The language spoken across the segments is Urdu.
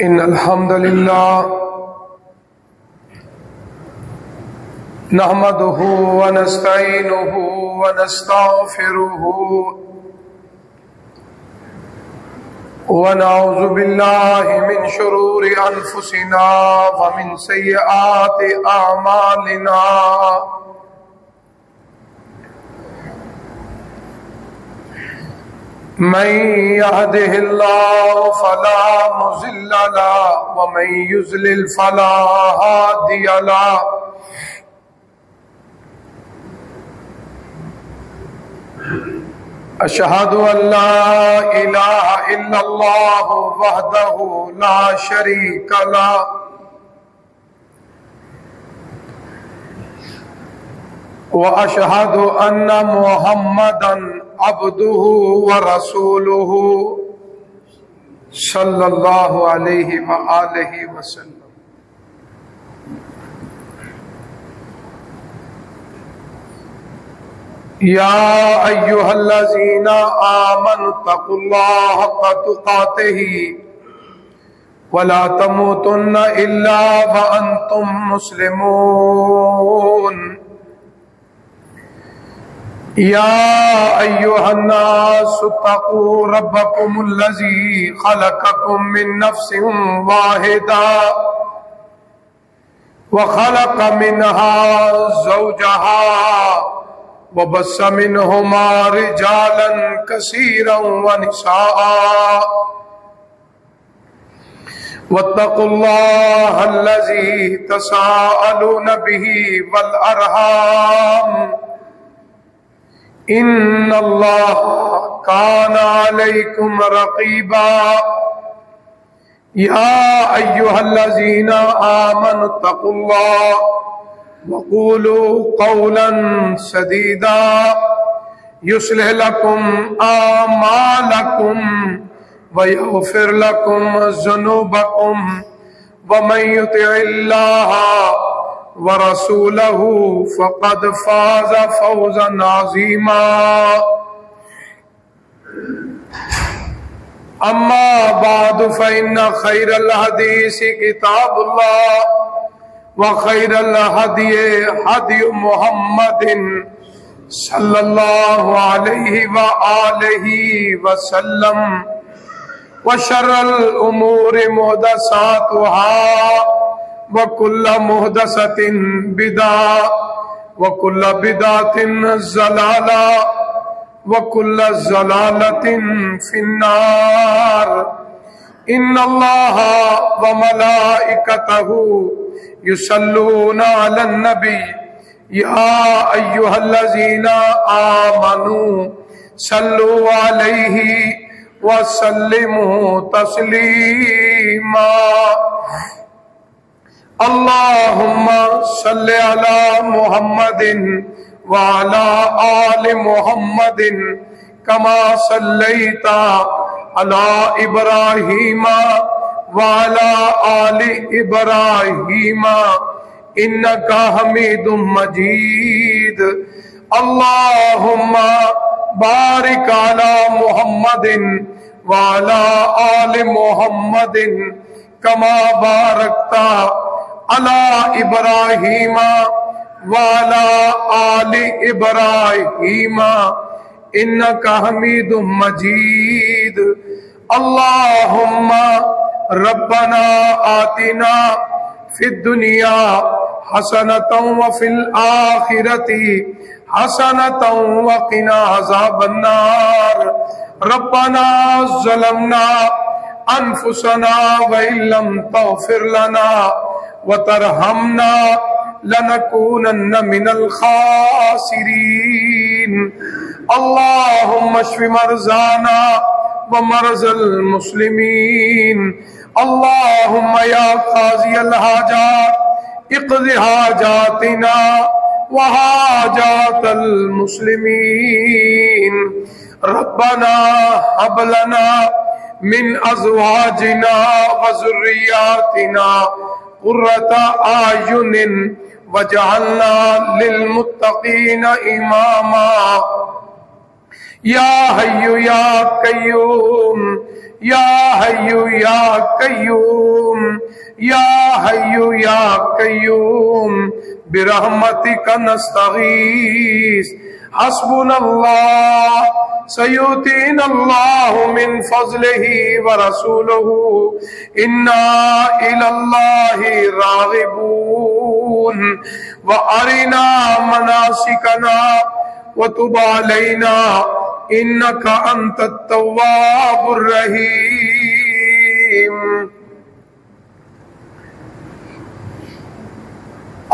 إن الحمد لله نحمده ونستعينه ونستغفره ونعوذ بالله من شرور أنفسنا ومن سيئات أعمالنا من يهده الله فلا مضل له ومن يضلل فلا هادي له أشهد أن لا إله إلا الله وحده لا شريك له وأشهد أن محمدًا عبده ورسوله صلى الله عليه وآله وسلم يا أيها الذين آمنوا اتقوا الله حق تقاته ولا تموتن إلا وأنتم مسلمون يا أيها الناس اتقوا ربكم الذي خلقكم من نفس واحدة وخلق منها زوجها وبث منهما رجالا كثيرا ونساء واتقوا الله الذي تساءلون به والأرحام إن الله كان عليكم رقيبا يا أيها الذين آمنوا اتقوا الله وقولوا قولا سديدا يصلح لكم أعمالكم ويغفر لكم ذنوبكم ومن يطع الله ورسوله فقد فاز فوزا عظيما أما بعد فإن خير الحديث كتاب الله وخير الهدي هدي محمد صلى الله عليه وآله وسلم وشر الأمور محدثاتها وكل محدثة بدعة وكل بدعة ضلالة وكل ضلالة في النار إن الله وملائكته يصلون على النبي يا أيها الذين آمنوا صلوا عليه وسلموا تسليما اللهم صل على محمد وعلى آل محمد كما صليت على إبراهيم وعلى آل إبراهيم إنك حميد مجيد اللهم بارك على محمد وعلى آل محمد كما باركت على إبراهيم وعلى آل إبراهيم إنك حميد مجيد اللهم ربنا آتنا في الدنيا حسنة وفي الآخرة حسنة وقنا عذاب النار ربنا ظلمنا أنفسنا وإن لم تغفر لنا وترحمنا لنكونن من الخاسرين اللهم اشف مرضانا ومرضى المسلمين اللهم يا قاضي الحاجات اقض حاجاتنا وحاجات المسلمين ربنا هب لنا من أزواجنا وذرياتنا قرة أعين واجعلنا للمتقين إماما یا حی یا قیوم یا حی یا قیوم یا حی یا قیوم برحمتک نستغیث حسبنا اللہ سیؤتینا اللہ من فضلہ ورسولہ انا الی اللہ راغبون وارنا مناسکنا وتب علینا انک انت التواب الرحیم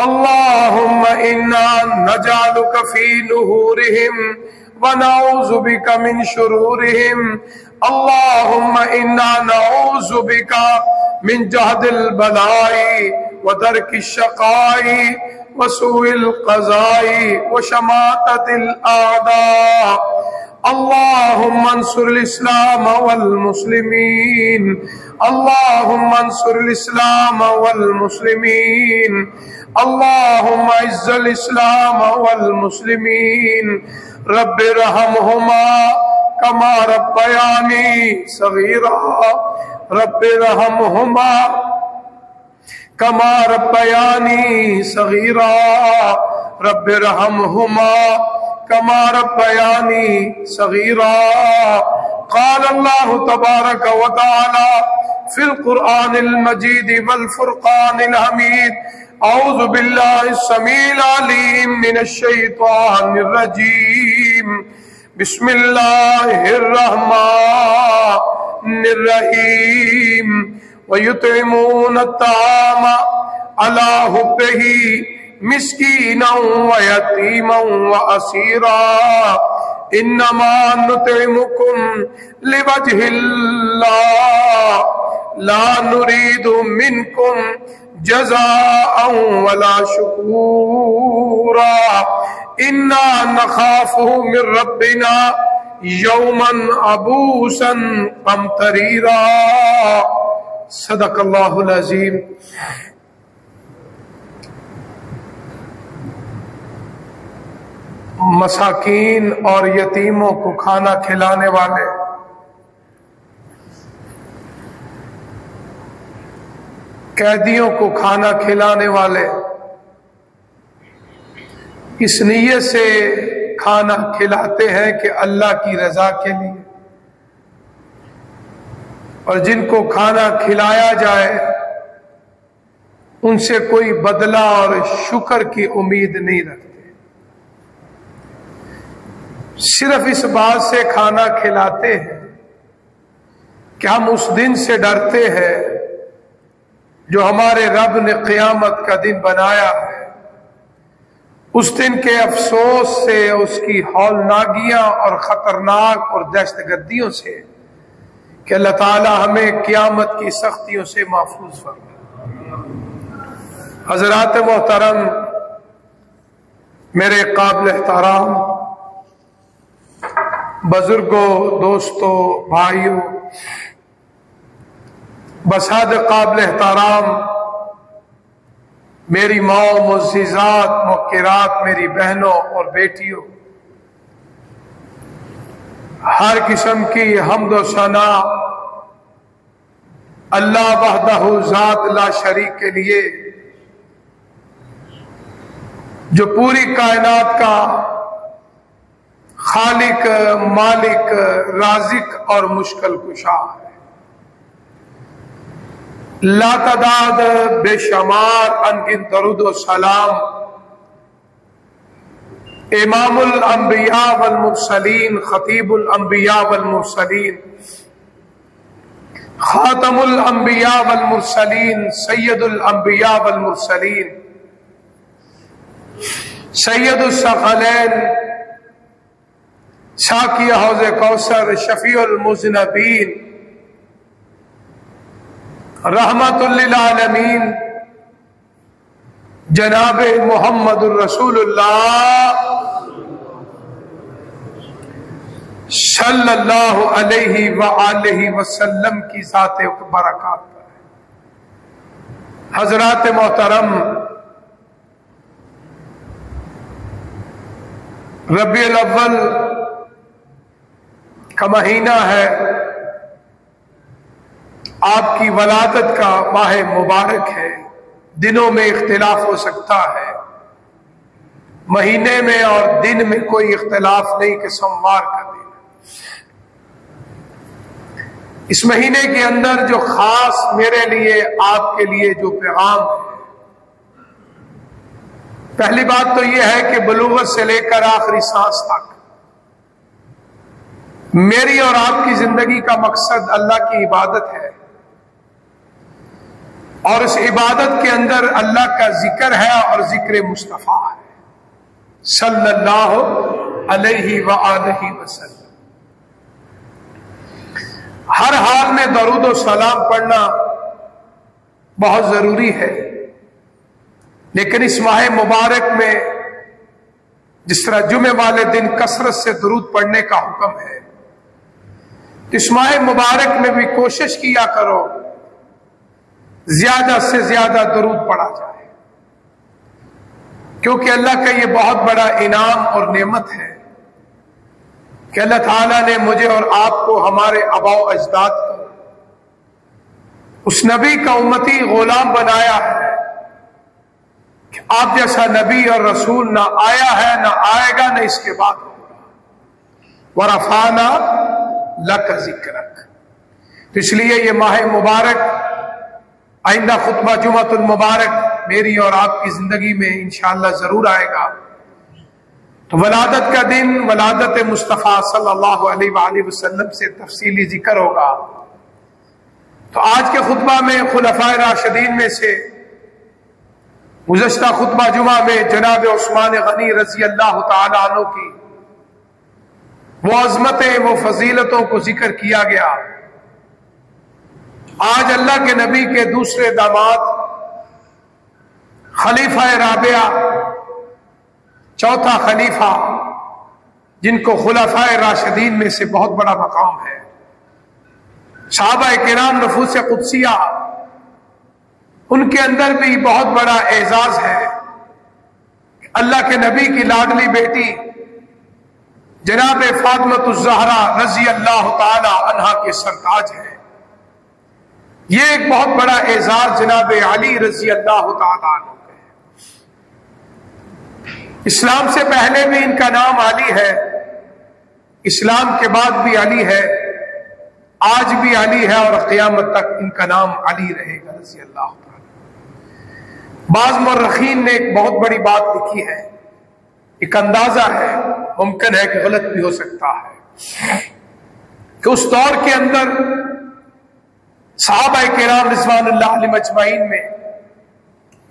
اللہم انا نجعلک فی نحورہم ونعوذ بک من شرورہم اللہم انا نعوذ بک من جہد البلاء ودرک الشقاء وسوء القضاء وشماتة الأعداء اللهم انصر الإسلام والمسلمين اللهم انصر الإسلام والمسلمين اللهم اعز الإسلام والمسلمين رب ارحمهما كما ربياني صغيرا رب ارحمهما كما ربياني صغيرا رب ارحمهما كما ربياني صغيرا قال الله تبارك وتعالى في القرآن المجيد والفرقان الحميد أعوذ بالله السميع العليم من الشيطان الرجيم بسم الله الرحمن الرحيم ويطعمون الطعام على حبه مسكينا ويتيما وأسيرا انما نطعمكم لوجه الله لا نريد منكم جزاء ولا شكورا انا نخاف من ربنا يوما عبوسا قمطريرا صدق اللہ العظیم۔ مساکین اور یتیموں کو کھانا کھلانے والے، قیدیوں کو کھانا کھلانے والے اس نیت سے کھانا کھلاتے ہیں کہ اللہ کی رضا کے لیے، اور جن کو کھانا کھلایا جائے ان سے کوئی بدلہ اور شکر کی امید نہیں رکھتے، صرف اس بات سے کھانا کھلاتے ہیں کہ ہم اس دن سے ڈرتے ہیں جو ہمارے رب نے قیامت کا دن بنایا ہے، اس دن کے افسوس سے، اس کی ہولناکیاں اور خطرناک اور دہشت گردیوں سے، کہ اللہ تعالی ہمیں قیامت کی سختیوں سے محفوظ فرمائے۔ حضرات محترم، میرے قابل احترام بزرگوں، دوستوں، بھائیوں، بساد قابل احترام میری ماں، معززات، موقرات، میری بہنوں اور بیٹیوں، ہر قسم کی حمد و ثنا اللہ وحدہ ذات لا شریک کے لیے، جو پوری کائنات کا خالق، مالک، رازق اور مشکل کشا ہے، لا تعداد بے شمار انگن درود و سلام امام الانبیاء والمرسلین، خطیب الانبیاء والمرسلین، خاتم الانبیاء والمرسلین، سید الانبیاء والمرسلین، سید الثقلین، ساقی حوض کوثر، شفیع المذنبین، رحمت للعالمین، جناب محمد الرسول اللہ صلی اللہ علیہ وآلہ وسلم کی ذات برکات پر۔ حضرات محترم، ربیع الاول کا مہینہ ہے، آپ کی ولادت کا ماہ مبارک ہے. دنوں میں اختلاف ہو سکتا ہے، مہینے میں اور دن میں کوئی اختلاف نہیں کہ سوموار کا دن. اس مہینے کے اندر جو خاص میرے لیے آپ کے لیے جو پیغام ہے، پہلی بات تو یہ ہے کہ بلوغت سے لے کر آخری سانس تک میری اور آپ کی زندگی کا مقصد اللہ کی عبادت ہے، اور اس عبادت کے اندر اللہ کا ذکر ہے اور ذکر مصطفیٰ ہے صلی اللہ علیہ وآلہ وسلم. ہر حال میں درود و سلام پڑھنا بہت ضروری ہے، لیکن اس ماہ مبارک میں جس طرح جمعے والے دن کثرت سے درود پڑھنے کا حکم ہے، اس ماہ مبارک میں بھی کوشش کیا کرو زیادہ سے زیادہ درود پڑھا جائے، کیونکہ اللہ کا یہ بہت بڑا انعام اور نعمت ہے کہ اللہ تعالیٰ نے مجھے اور آپ کو ہمارے آباء و اجداد کو اس نبی کا امتی غلام بنایا ہے کہ آپ جیسا نبی اور رسول نہ آیا ہے، نہ آئے گا، نہ اس کے بعد ہوگا. وَرَفَعْنَا لَكَ ذِكْرَكَ. تو اس لیے یہ ماہ مبارک، آئندہ خطبہ جمعۃ المبارک میری اور آپ کی زندگی میں انشاءاللہ ضرور آئے گا. تو ولادت کا دن، ولادت مصطفیٰ صلی اللہ علیہ وآلہ وسلم سے تفصیلی ذکر ہوگا. تو آج کے خطبہ میں خلفائے راشدین میں سے گزشتہ خطبہ جمعہ میں جناب عثمان غنی رضی اللہ تعالی عنہ کی وہ عظمتیں، وہ فضیلتوں کو ذکر کیا گیا. آج اللہ کے نبی کے دوسرے داماد خلیفہ رابعہ، چوتھا خلیفہ، جن کو خلفائے راشدین میں سے بہت بڑا مقام ہے، صحابہ کرام نفوس قدسیہ، ان کے اندر بھی بہت بڑا اعزاز ہے. اللہ کے نبی کی لاڈلی بیٹی جناب فاطمۃ الزہرا رضی اللہ تعالی عنہا کے سرتاج ہے. یہ ایک بہت بڑا اعزاز جناب علی رضی اللہ تعالی عنہ کا ہے. اسلام سے پہلے بھی ان کا نام علی ہے، اسلام کے بعد بھی علی ہے، آج بھی علی ہے، اور قیامت تک ان کا نام علی رہے گا رضی اللہ تعالی. بعض مورخین نے ایک بہت بڑی بات لکھی ہے، ایک اندازہ ہے، ممکن ہے کہ غلط بھی ہو سکتا ہے، کہ اس دور کے اندر صحابہ کرام رضوان اللہ علیہم اجمعین میں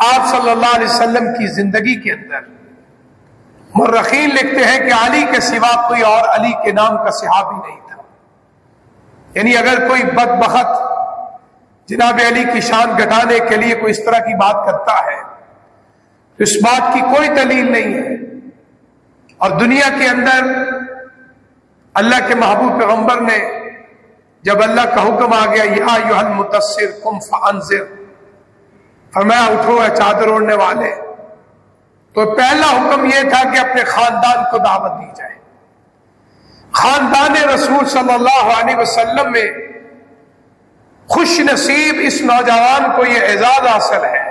آپ صلی اللہ علیہ وسلم کی زندگی کے اندر مورخین لکھتے ہیں کہ علی کے سوا کوئی اور علی کے نام کا صحابی نہیں تھا. یعنی اگر کوئی بدبخت جناب علی کی شان گھٹانے کے لیے کوئی اس طرح کی بات کرتا ہے تو اس بات کی کوئی دلیل نہیں ہے. اور دنیا کے اندر اللہ کے محبوب پیغمبر نے جب اللہ کا حکم آ گیا یا ایھا المدثر قم فانذر، فرمایا اٹھو اے چادر اوڑھنے والے، تو پہلا حکم یہ تھا کہ اپنے خاندان کو دعوت دی جائے. خاندان رسول صلی اللہ علیہ وسلم میں خوش نصیب اس نوجوان کو یہ اعزاز حاصل ہے،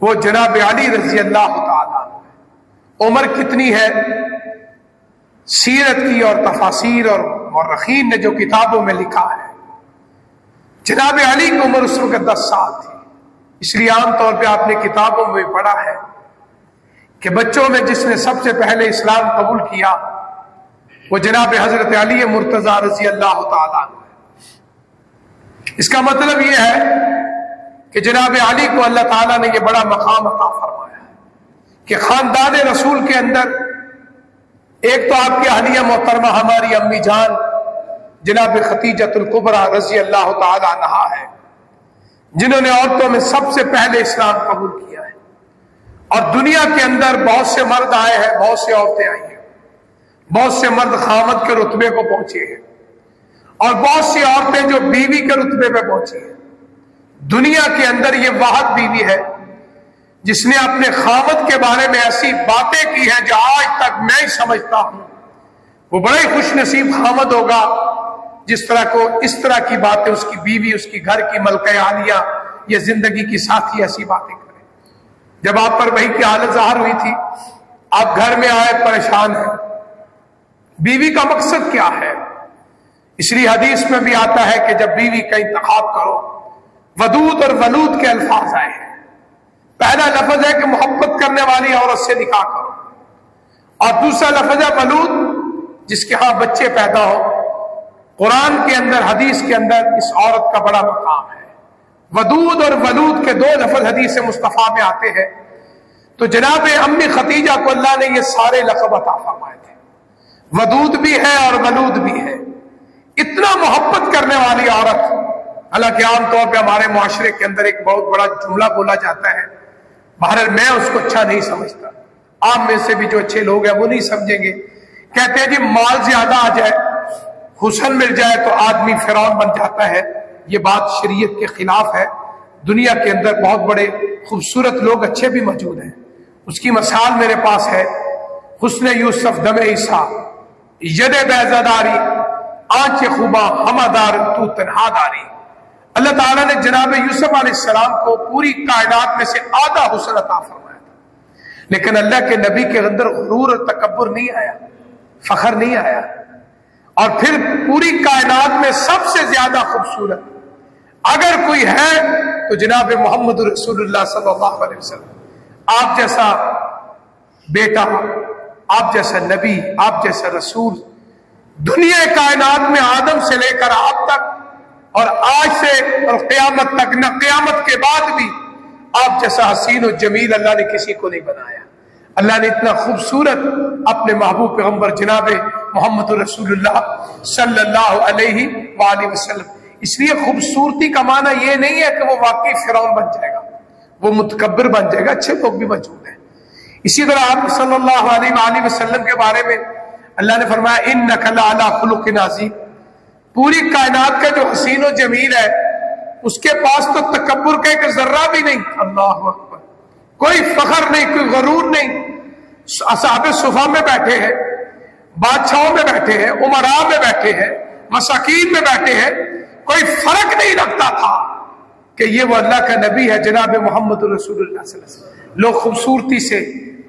وہ جناب علی رضی اللہ تعالیٰ. عمر کتنی ہے، سیرت کی اور تفاسیر اور مورخین نے جو کتابوں میں لکھا ہے، جناب علی کی عمر اس وقت 10 سال تھی. اس لیے عام طور پہ آپ نے کتابوں میں پڑھا ہے کہ بچوں میں جس نے سب سے پہلے اسلام قبول کیا وہ جناب حضرت علی مرتضیٰ رضی اللہ تعالیٰ عنہ. اس کا مطلب یہ ہے کہ جناب علی کو اللہ تعالیٰ نے یہ بڑا مقام عطا فرمایا کہ خاندان رسول کے اندر ایک تو آپ کی اہلیہ محترمہ ہماری امی جان جناب ختیجۃ الکبریٰ رضی اللہ تعالی عنہا ہے، جنہوں نے عورتوں میں سب سے پہلے اسلام قبول کیا ہے. اور دنیا کے اندر بہت سے مرد آئے ہیں، بہت سے عورتیں آئی ہیں، بہت سے مرد خامد کے رتبے کو پہنچے ہیں، اور بہت سی عورتیں جو بیوی کے رتبے پہ پہنچی ہیں. دنیا کے اندر یہ واحد بیوی ہے جس نے اپنے خامد کے بارے میں ایسی باتیں کی ہیں جو آج تک میں ہی سمجھتا ہوں وہ بڑا ہی خوش نصیب خامد ہوگا جس طرح کو اس طرح کی باتیں اس کی بیوی، اس کی گھر کی ملکہ عالیہ یا زندگی کی ساتھی ایسی باتیں کریں. جب آپ پر وحی کی حالت ظاہر ہوئی تھی، آپ گھر میں آئے پریشان ہیں، بیوی کا مقصد کیا ہے؟ اس لیے حدیث میں بھی آتا ہے کہ جب بیوی کا انتخاب کرو، ودود اور ولود کے الفاظ آئے ہیں. پہلا لفظ ہے کہ محبت کرنے والی عورت سے نکاح کرو، اور دوسرا لفظ ہے ولود، جس کے ہاں بچے پیدا ہو. قرآن کے اندر، حدیث کے اندر اس عورت کا بڑا مقام ہے. ودود اور ولود کے دو لفظ حدیث مصطفیٰ میں آتے ہیں. تو جناب امی خدیجہ کو اللہ نے یہ سارے لقب عطا فرمائے تھے، ودود بھی ہے اور ولود بھی ہے. اتنا محبت کرنے والی عورت. حالانکہ عام طور پہ ہمارے معاشرے کے اندر ایک بہت بڑا جملہ بولا جاتا ہے، بہرحال میں اس کو اچھا نہیں سمجھتا. آپ میں سے بھی جو اچھے لوگ ہیں وہ نہیں سمجھیں گے. کہتے ہیں جی مال زیادہ آ جائے، حسن مل جائے تو آدمی فرعون بن جاتا ہے. یہ بات شریعت کے خلاف ہے. دنیا کے اندر بہت بڑے خوبصورت لوگ اچھے بھی موجود ہیں. اس کی مثال میرے پاس ہے. حسن یوسف دم عیسیٰ، ید بیزاداری، آنچ خوباں ہمادار تو تنہا داری. اللہ تعالیٰ نے جناب یوسف علیہ السلام کو پوری کائنات میں سے آدھا حسن عطا فرمایا تھا، لیکن اللہ کے نبی کے اندر غرور اور تکبر نہیں آیا، فخر نہیں آیا. اور پھر پوری کائنات میں سب سے زیادہ خوبصورت اگر کوئی ہے تو جناب محمد رسول اللہ صلی اللہ علیہ وسلم. آپ جیسا بیٹا، آپ جیسا نبی، آپ جیسا رسول دنیا کائنات میں آدم سے لے کر آپ تک اور آج سے اور قیامت تک، نہ قیامت کے بعد بھی آپ جیسا حسین و جمیل اللہ نے کسی کو نہیں بنایا. اللہ نے اتنا خوبصورت اپنے محبوب پیغمبر جناب محمد رسول اللہ صلی اللہ علیہ وآلہ وسلم. اس لیے خوبصورتی کا معنی یہ نہیں ہے کہ وہ واقعی فرعون بن جائے گا، وہ متکبر بن جائے گا. اچھے لوگ بھی موجود ہیں. اسی طرح آپ صلی اللہ علیہ وآلہ وسلم کے بارے میں اللہ نے فرمایا انک لعلی خلق عظیم. پوری کائنات کا جو حسین و جمیل ہے اس کے پاس تو تکبر کا ایک ذرہ بھی نہیں. اللہ اکبر. کوئی فخر نہیں، کوئی غرور نہیں. اصحاب صفا میں بیٹھے ہیں، بادشاہوں میں بیٹھے ہیں، امراء میں بیٹھے ہیں، مساکین میں بیٹھے ہیں. کوئی فرق نہیں رکھتا تھا کہ یہ وہ اللہ کا نبی ہے جناب محمد رسول اللہ صلی اللہ علیہ وسلم. لوگ خوبصورتی سے،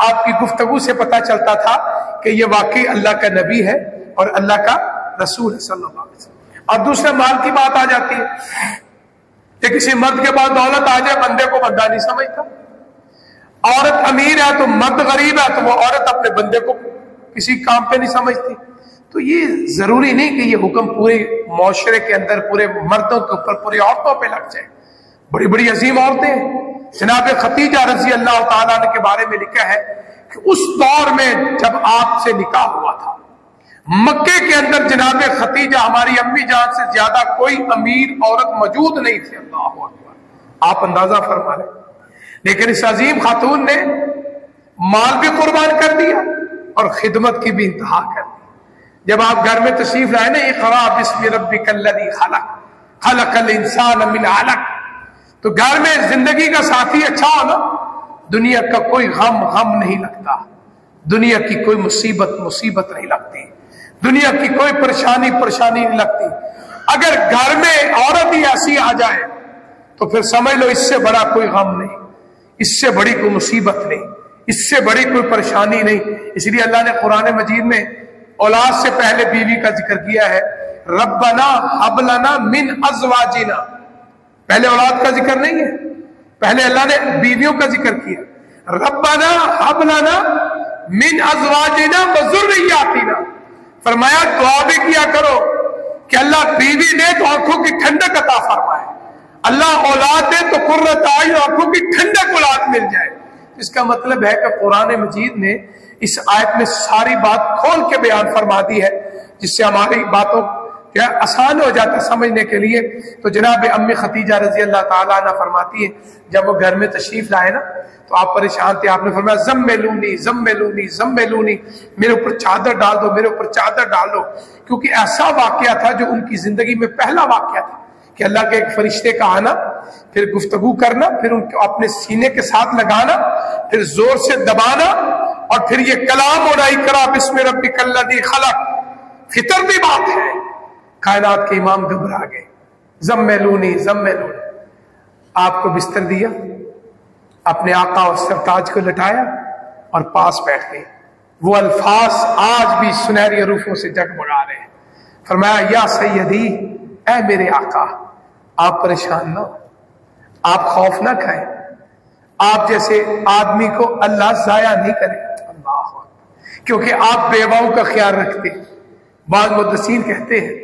آپ کی گفتگو سے پتہ چلتا تھا کہ یہ واقعی اللہ کا نبی ہے اور اللہ کا رسول ہے صلی اللہ علیہ وسلم. اب دوسرے مال کی بات آ جاتی ہے کہ کسی مرد کے پاس دولت آ جائے، بندے کو بندہ نہیں سمجھتا. عورت امیر ہے تو مرد غریب ہے تو وہ عورت اپنے بندے کو کسی کام پہ نہیں سمجھتی. تو یہ ضروری نہیں کہ یہ حکم پورے معاشرے کے اندر پورے مردوں کے اوپر پوری عورتوں پہ لگ جائے. بڑی بڑی عظیم عورتیں ہیں. جناب خدیجہ رضی اللہ تعالیٰ عنہ کے بارے میں لکھا ہے کہ اس دور میں جب آپ سے نکاح ہوا تھا، مکے کے اندر جناب خدیجہ ہماری امی جان سے زیادہ کوئی امیر عورت موجود نہیں تھی. اللہ اکبر. آپ اندازہ فرما لیں. لیکن اس عظیم خاتون نے مال بھی قربان کر دیا اور خدمت کی بھی انتہا کر دی. جب آپ گھر میں تشریف لائے نا، اقرا بسم ربک الذی خلق خلق الانسان من علق، تو گھر میں زندگی کا ساتھی اچھا ہو نا، دنیا کا کوئی غم نہیں لگتا، دنیا کی کوئی مصیبت نہیں لگتی، دنیا کی کوئی پریشانی نہیں لگتی. اگر گھر میں عورت ہی ایسی آ جائے تو پھر سمجھ لو اس سے بڑا کوئی غم نہیں، اس سے بڑی کوئی مصیبت نہیں، اس سے بڑی کوئی پریشانی نہیں. اس لیے اللہ نے قرآن مجید میں اولاد سے پہلے بیوی کا ذکر کیا ہے. ربنا ہب لنا من ازواجنا. پہلے اولاد کا ذکر نہیں ہے، پہلے اللہ نے بیویوں کا ذکر کیا. ربنا ہب لنا من ازواجنا وذریاتنا. فرمایا دعا بھی کیا کرو کہ اللہ بیوی دے تو آنکھوں کی ٹھنڈک عطا فرمائے، اللہ اولاد دے تو قرۃ اعین، آنکھوں کی ٹھنڈک اولاد مل جائے. اس کا مطلب ہے کہ قرآن مجید نے اس آیت میں ساری بات کھول کے بیان فرما دی ہے، جس سے ہماری باتوں کیا آسان ہو جاتا سمجھنے کے لیے. تو جناب امی خدیجہ رضی اللہ تعالیٰ عنہ فرماتی ہے جب وہ گھر میں تشریف لائے نا تو آپ پریشان تھے. آپ نے فرمایا زملونی، میرے اوپر چادر ڈال دو، میرے اوپر چادر ڈال دو. کیونکہ ایسا واقعہ تھا جو ان کی زندگی میں پہلا واقعہ تھا کہ اللہ کے ایک فرشتے کا آنا، پھر گفتگو کرنا، پھر ان کو اپنے سینے کے ساتھ لگانا، پھر زور سے دبانا، اور پھر یہ کلام ہونا اقرا بسم ربک الذی خلق. فطرتی بات ہے، کائنات کے امام گھبرا گئے، زملونی زملونی، آپ کو بستر دیا، اپنے آقا اور سرتاج کو لٹایا اور پاس بیٹھ گئے۔ وہ الفاظ آج بھی سنہری حروفوں سے جگمگا رہے ہیں۔ فرمایا یا سیدی، اے میرے آقا، آپ پریشان نہ ہو، آپ خوف نہ کھائیں، آپ جیسے آدمی کو اللہ ضائع نہیں کرے، اللہ، کیونکہ آپ بیواؤں کا خیال رکھتے ہیں۔ بعض محدثین کہتے ہیں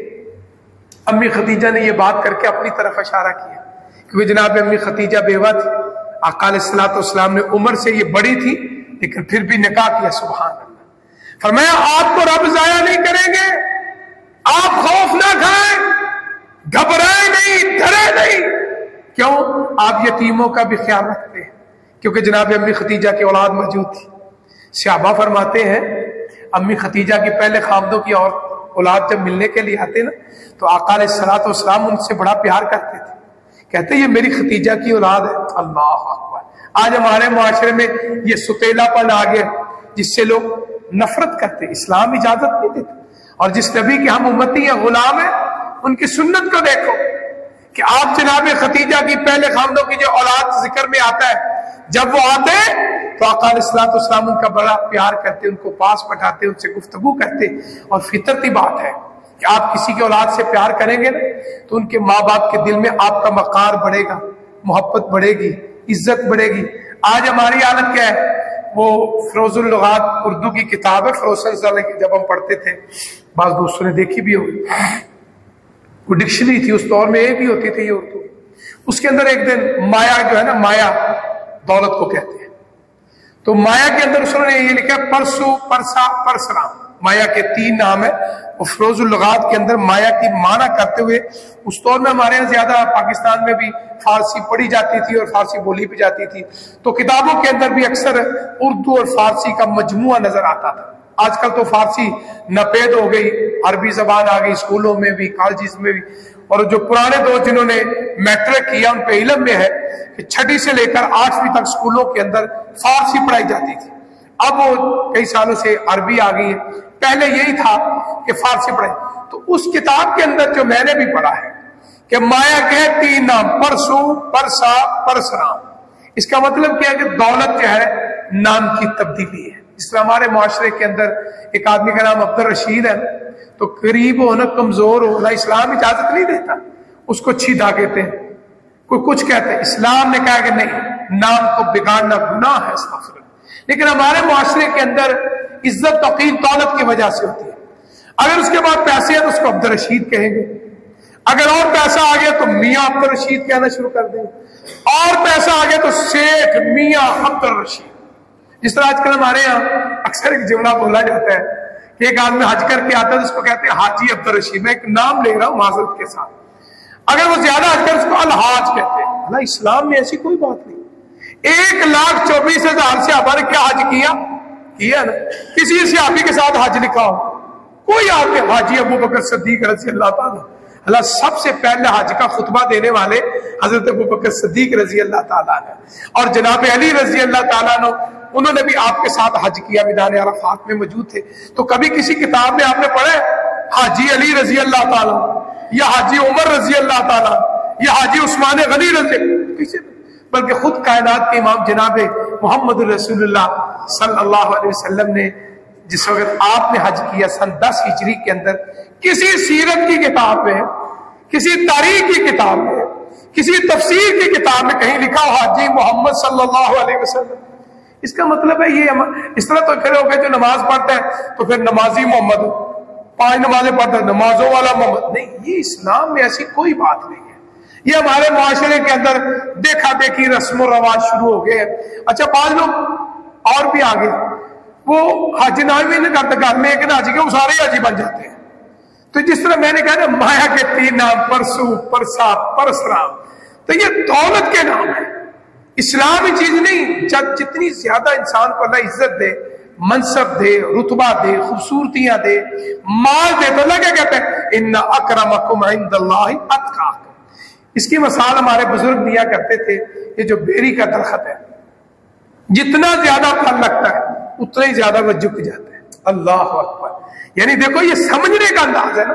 امی خدیجہ نے یہ بات کر کے اپنی طرف اشارہ کیا، کیونکہ جناب امی خدیجہ بیوہ تھی، آقا علیہ الصلوۃ والسلام نے عمر سے یہ بڑی تھی لیکن پھر بھی نکاح کیا، سبحان اللہ۔ فرمایا آپ کو رب ضائع نہیں کریں گے، آپ خوف نہ کھائیں، گھبرائیں نہیں، ڈرے نہیں۔ کیوں؟ آپ یتیموں کا بھی خیال رکھتے ہیں، کیونکہ جناب امی خدیجہ کی اولاد موجود تھی۔ صحابہ فرماتے ہیں امی خدیجہ کی پہلے خامدوں کی اور اولاد جب ملنے کے لیے آتے نا تو آقا علیہ الصلوۃ والسلام ان سے بڑا پیار کرتے تھے، کہتے یہ میری خدیجہ کی اولاد ہے۔ اللہ اکبر۔ آج ہمارے معاشرے میں یہ ستیلا پن آ گیا جس سے لوگ نفرت کرتے، اسلام اجازت نہیں دیتے۔ اور جس نبی کے ہم امتی ہیں، غلام ہیں، ان کی سنت کو دیکھو کہ آپ جناب خدیجہ کی پہلے خامدوں کی جو اولاد ذکر میں آتا ہے، جب وہ آتے تو آقا علیہ الصلوۃ والسلام ان کا بڑا پیار کرتے، ان کو پاس بٹھاتے، ان سے گفتگو کرتے۔ اور فطرتی بات ہے کہ آپ کسی کی اولاد سے پیار کریں گے نا تو ان کے ماں باپ کے دل میں آپ کا وقار بڑھے گا، محبت بڑھے گی، عزت بڑھے گی۔ آج ہماری حالت کیا ہے؟ وہ فروز اللغات اردو کی کتاب ہے، فروز صلی اللہ علیہ وسلم کی جب ہم پڑھتے تھے، بعض دوستوں نے دیکھی بھی ہوگی، وہ ڈکشنری تھی، اس دور میں ایک ہی ہوتی تھی یہ اردو۔ اس کے اندر ایک دن مایا جو ہے نا، مایا دولت کو کہتے ہیں، تو مایا کے اندر اس نے یہ لکھا ہے پرسو، پرسا، پرسرام۔ مایا کے 3 نام ہے، وہ فروز اللغات کے اندر مایا کی معنی کرتے ہوئے، اس دور میں ہمارے یہاں زیادہ پاکستان میں بھی فارسی پڑھی جاتی تھی اور فارسی بولی بھی جاتی تھی، تو کتابوں کے اندر بھی اکثر اردو اور فارسی کا مجموعہ نظر آتا تھا۔ آج کل تو فارسی ناپید ہو گئی، عربی زبان آ گئی، اسکولوں میں بھی، کالجز میں بھی۔ اور جو پرانے دوست جنہوں نے میٹرک کیا ان پہ علم میں ہے کہ 6 سے لے کر 8ویں تک اسکولوں کے اندر فارسی پڑھائی جاتی تھی، اب وہ کئی سالوں سے عربی آ گئی ہے، پہلے یہی تھا کہ فارسی پڑھائی۔ تو اس کتاب کے اندر جو میں نے بھی پڑھا ہے کہ مایا کے 3 نام، پرسو، پرسا، پرسرام، اس کا مطلب کیا ہے کہ دولت جو ہے نام کی تبدیلی ہے۔ جس طرح ہمارے معاشرے کے اندر ایک آدمی کا نام عبد الرشید ہے تو قریب ہونا، کمزور ہونا اسلام اجازت نہیں دیتا، اس کو چھیدا کہتے ہیں، کوئی کچھ کہتے ہیں۔ اسلام نے کہا کہ نہیں، نام کو بگاڑنا گناہ ہے، استغفر اللہ۔ لیکن ہمارے معاشرے کے اندر عزت توقیر دولت کی وجہ سے ہوتی ہے۔ اگر اس کے بعد پیسے ہیں تو اس کو عبد الرشید کہیں گے، اگر اور پیسہ آ گیا تو میاں عبد الرشید کہنا شروع کر دیں گے، اور پیسہ آ گیا تو شیخ میاں عبد الرشید۔ جس طرح آج کل ہمارے یہاں اکثر ایک جملہ بولا جاتا ہے کہ ایک آدمی حج کر کے آتا ہے، اس کو کہتے ہیں حاجی عبد الرشید، میں ایک نام لے رہا ہوں معذرت کے ساتھ، اگر وہ زیادہ حج کر اس کو الحاج کہتے ہیں۔ اللہ، اسلام میں ایسی کوئی بات نہیں۔ 1,24,000 سے بڑھ کے حج کیا نا، کسی صحابی کے ساتھ حج لکھا ہو، کوئی آپ کے حاجی ابو بکر صدیق رضی اللہ تعالیٰ، اللہ سب سے پہلے حج کا خطبہ دینے والے حضرت ابو بکر صدیق رضی اللہ تعالیٰ نے، اور جناب علی رضی اللہ تعالیٰ نے، انہوں نے بھی آپ کے ساتھ حج کیا، میدان عرفات میں موجود تھے۔ تو کبھی کسی کتاب میں آپ نے پڑھا حاجی علی رضی اللہ تعالیٰ یا حاجی عمر رضی اللہ تعالیٰ یا حاجی عثمان غنی رضی اللہ، کسی، بلکہ خود کائنات کے امام جناب محمد رسول اللہ صلی اللہ علیہ وسلم نے جس وقت آپ نے حج کیا سن 10 ہجری کے اندر، کسی سیرت کی کتاب میں، کسی تاریخ کی کتاب میں، کسی تفسیر کی کتاب میں کہیں لکھا ہو حاجی محمد صلی اللہ علیہ وسلم۔ اس کا مطلب ہے یہ اس طرح تو کھڑے ہو گئے جو نماز پڑھتا ہے تو پھر نمازی محمد، 5 نمازیں پڑھتا ہے نمازوں والا محمد، نہیں، یہ اسلام میں ایسی کوئی بات نہیں ہے۔ یہ ہمارے معاشرے کے اندر دیکھا دیکھی رسم و رواج شروع ہو گئے۔ اچھا، بعض لوگ اور بھی آگے، وہ حج ناوی نہیں کرتے، گھر میں ایک حاجی کے وہ سارے حاجی بن جاتے ہیں۔ تو جس طرح میں نے کہا نا مایا کے 3 نام، پرسو، پرسا، پرسرام، تو یہ دولت کے نام ہے، اسلامی چیز نہیں۔ جب جتنی زیادہ انسان کو اللہ عزت دے، منصب دے، رتبہ دے، خوبصورتیاں دے، مال دے، تو اللہ کیا کہتے ہیں ان اکرمکم عند اللہ اتقاکم۔ اس کی مثال ہمارے بزرگ دیا کرتے تھے، یہ جو بیری کا درخت ہے، جتنا زیادہ پھل لگتا ہے اتنا ہی زیادہ وہ جھک جاتا ہے۔ اللہ اکبر، یعنی دیکھو یہ سمجھنے کا انداز ہے نا،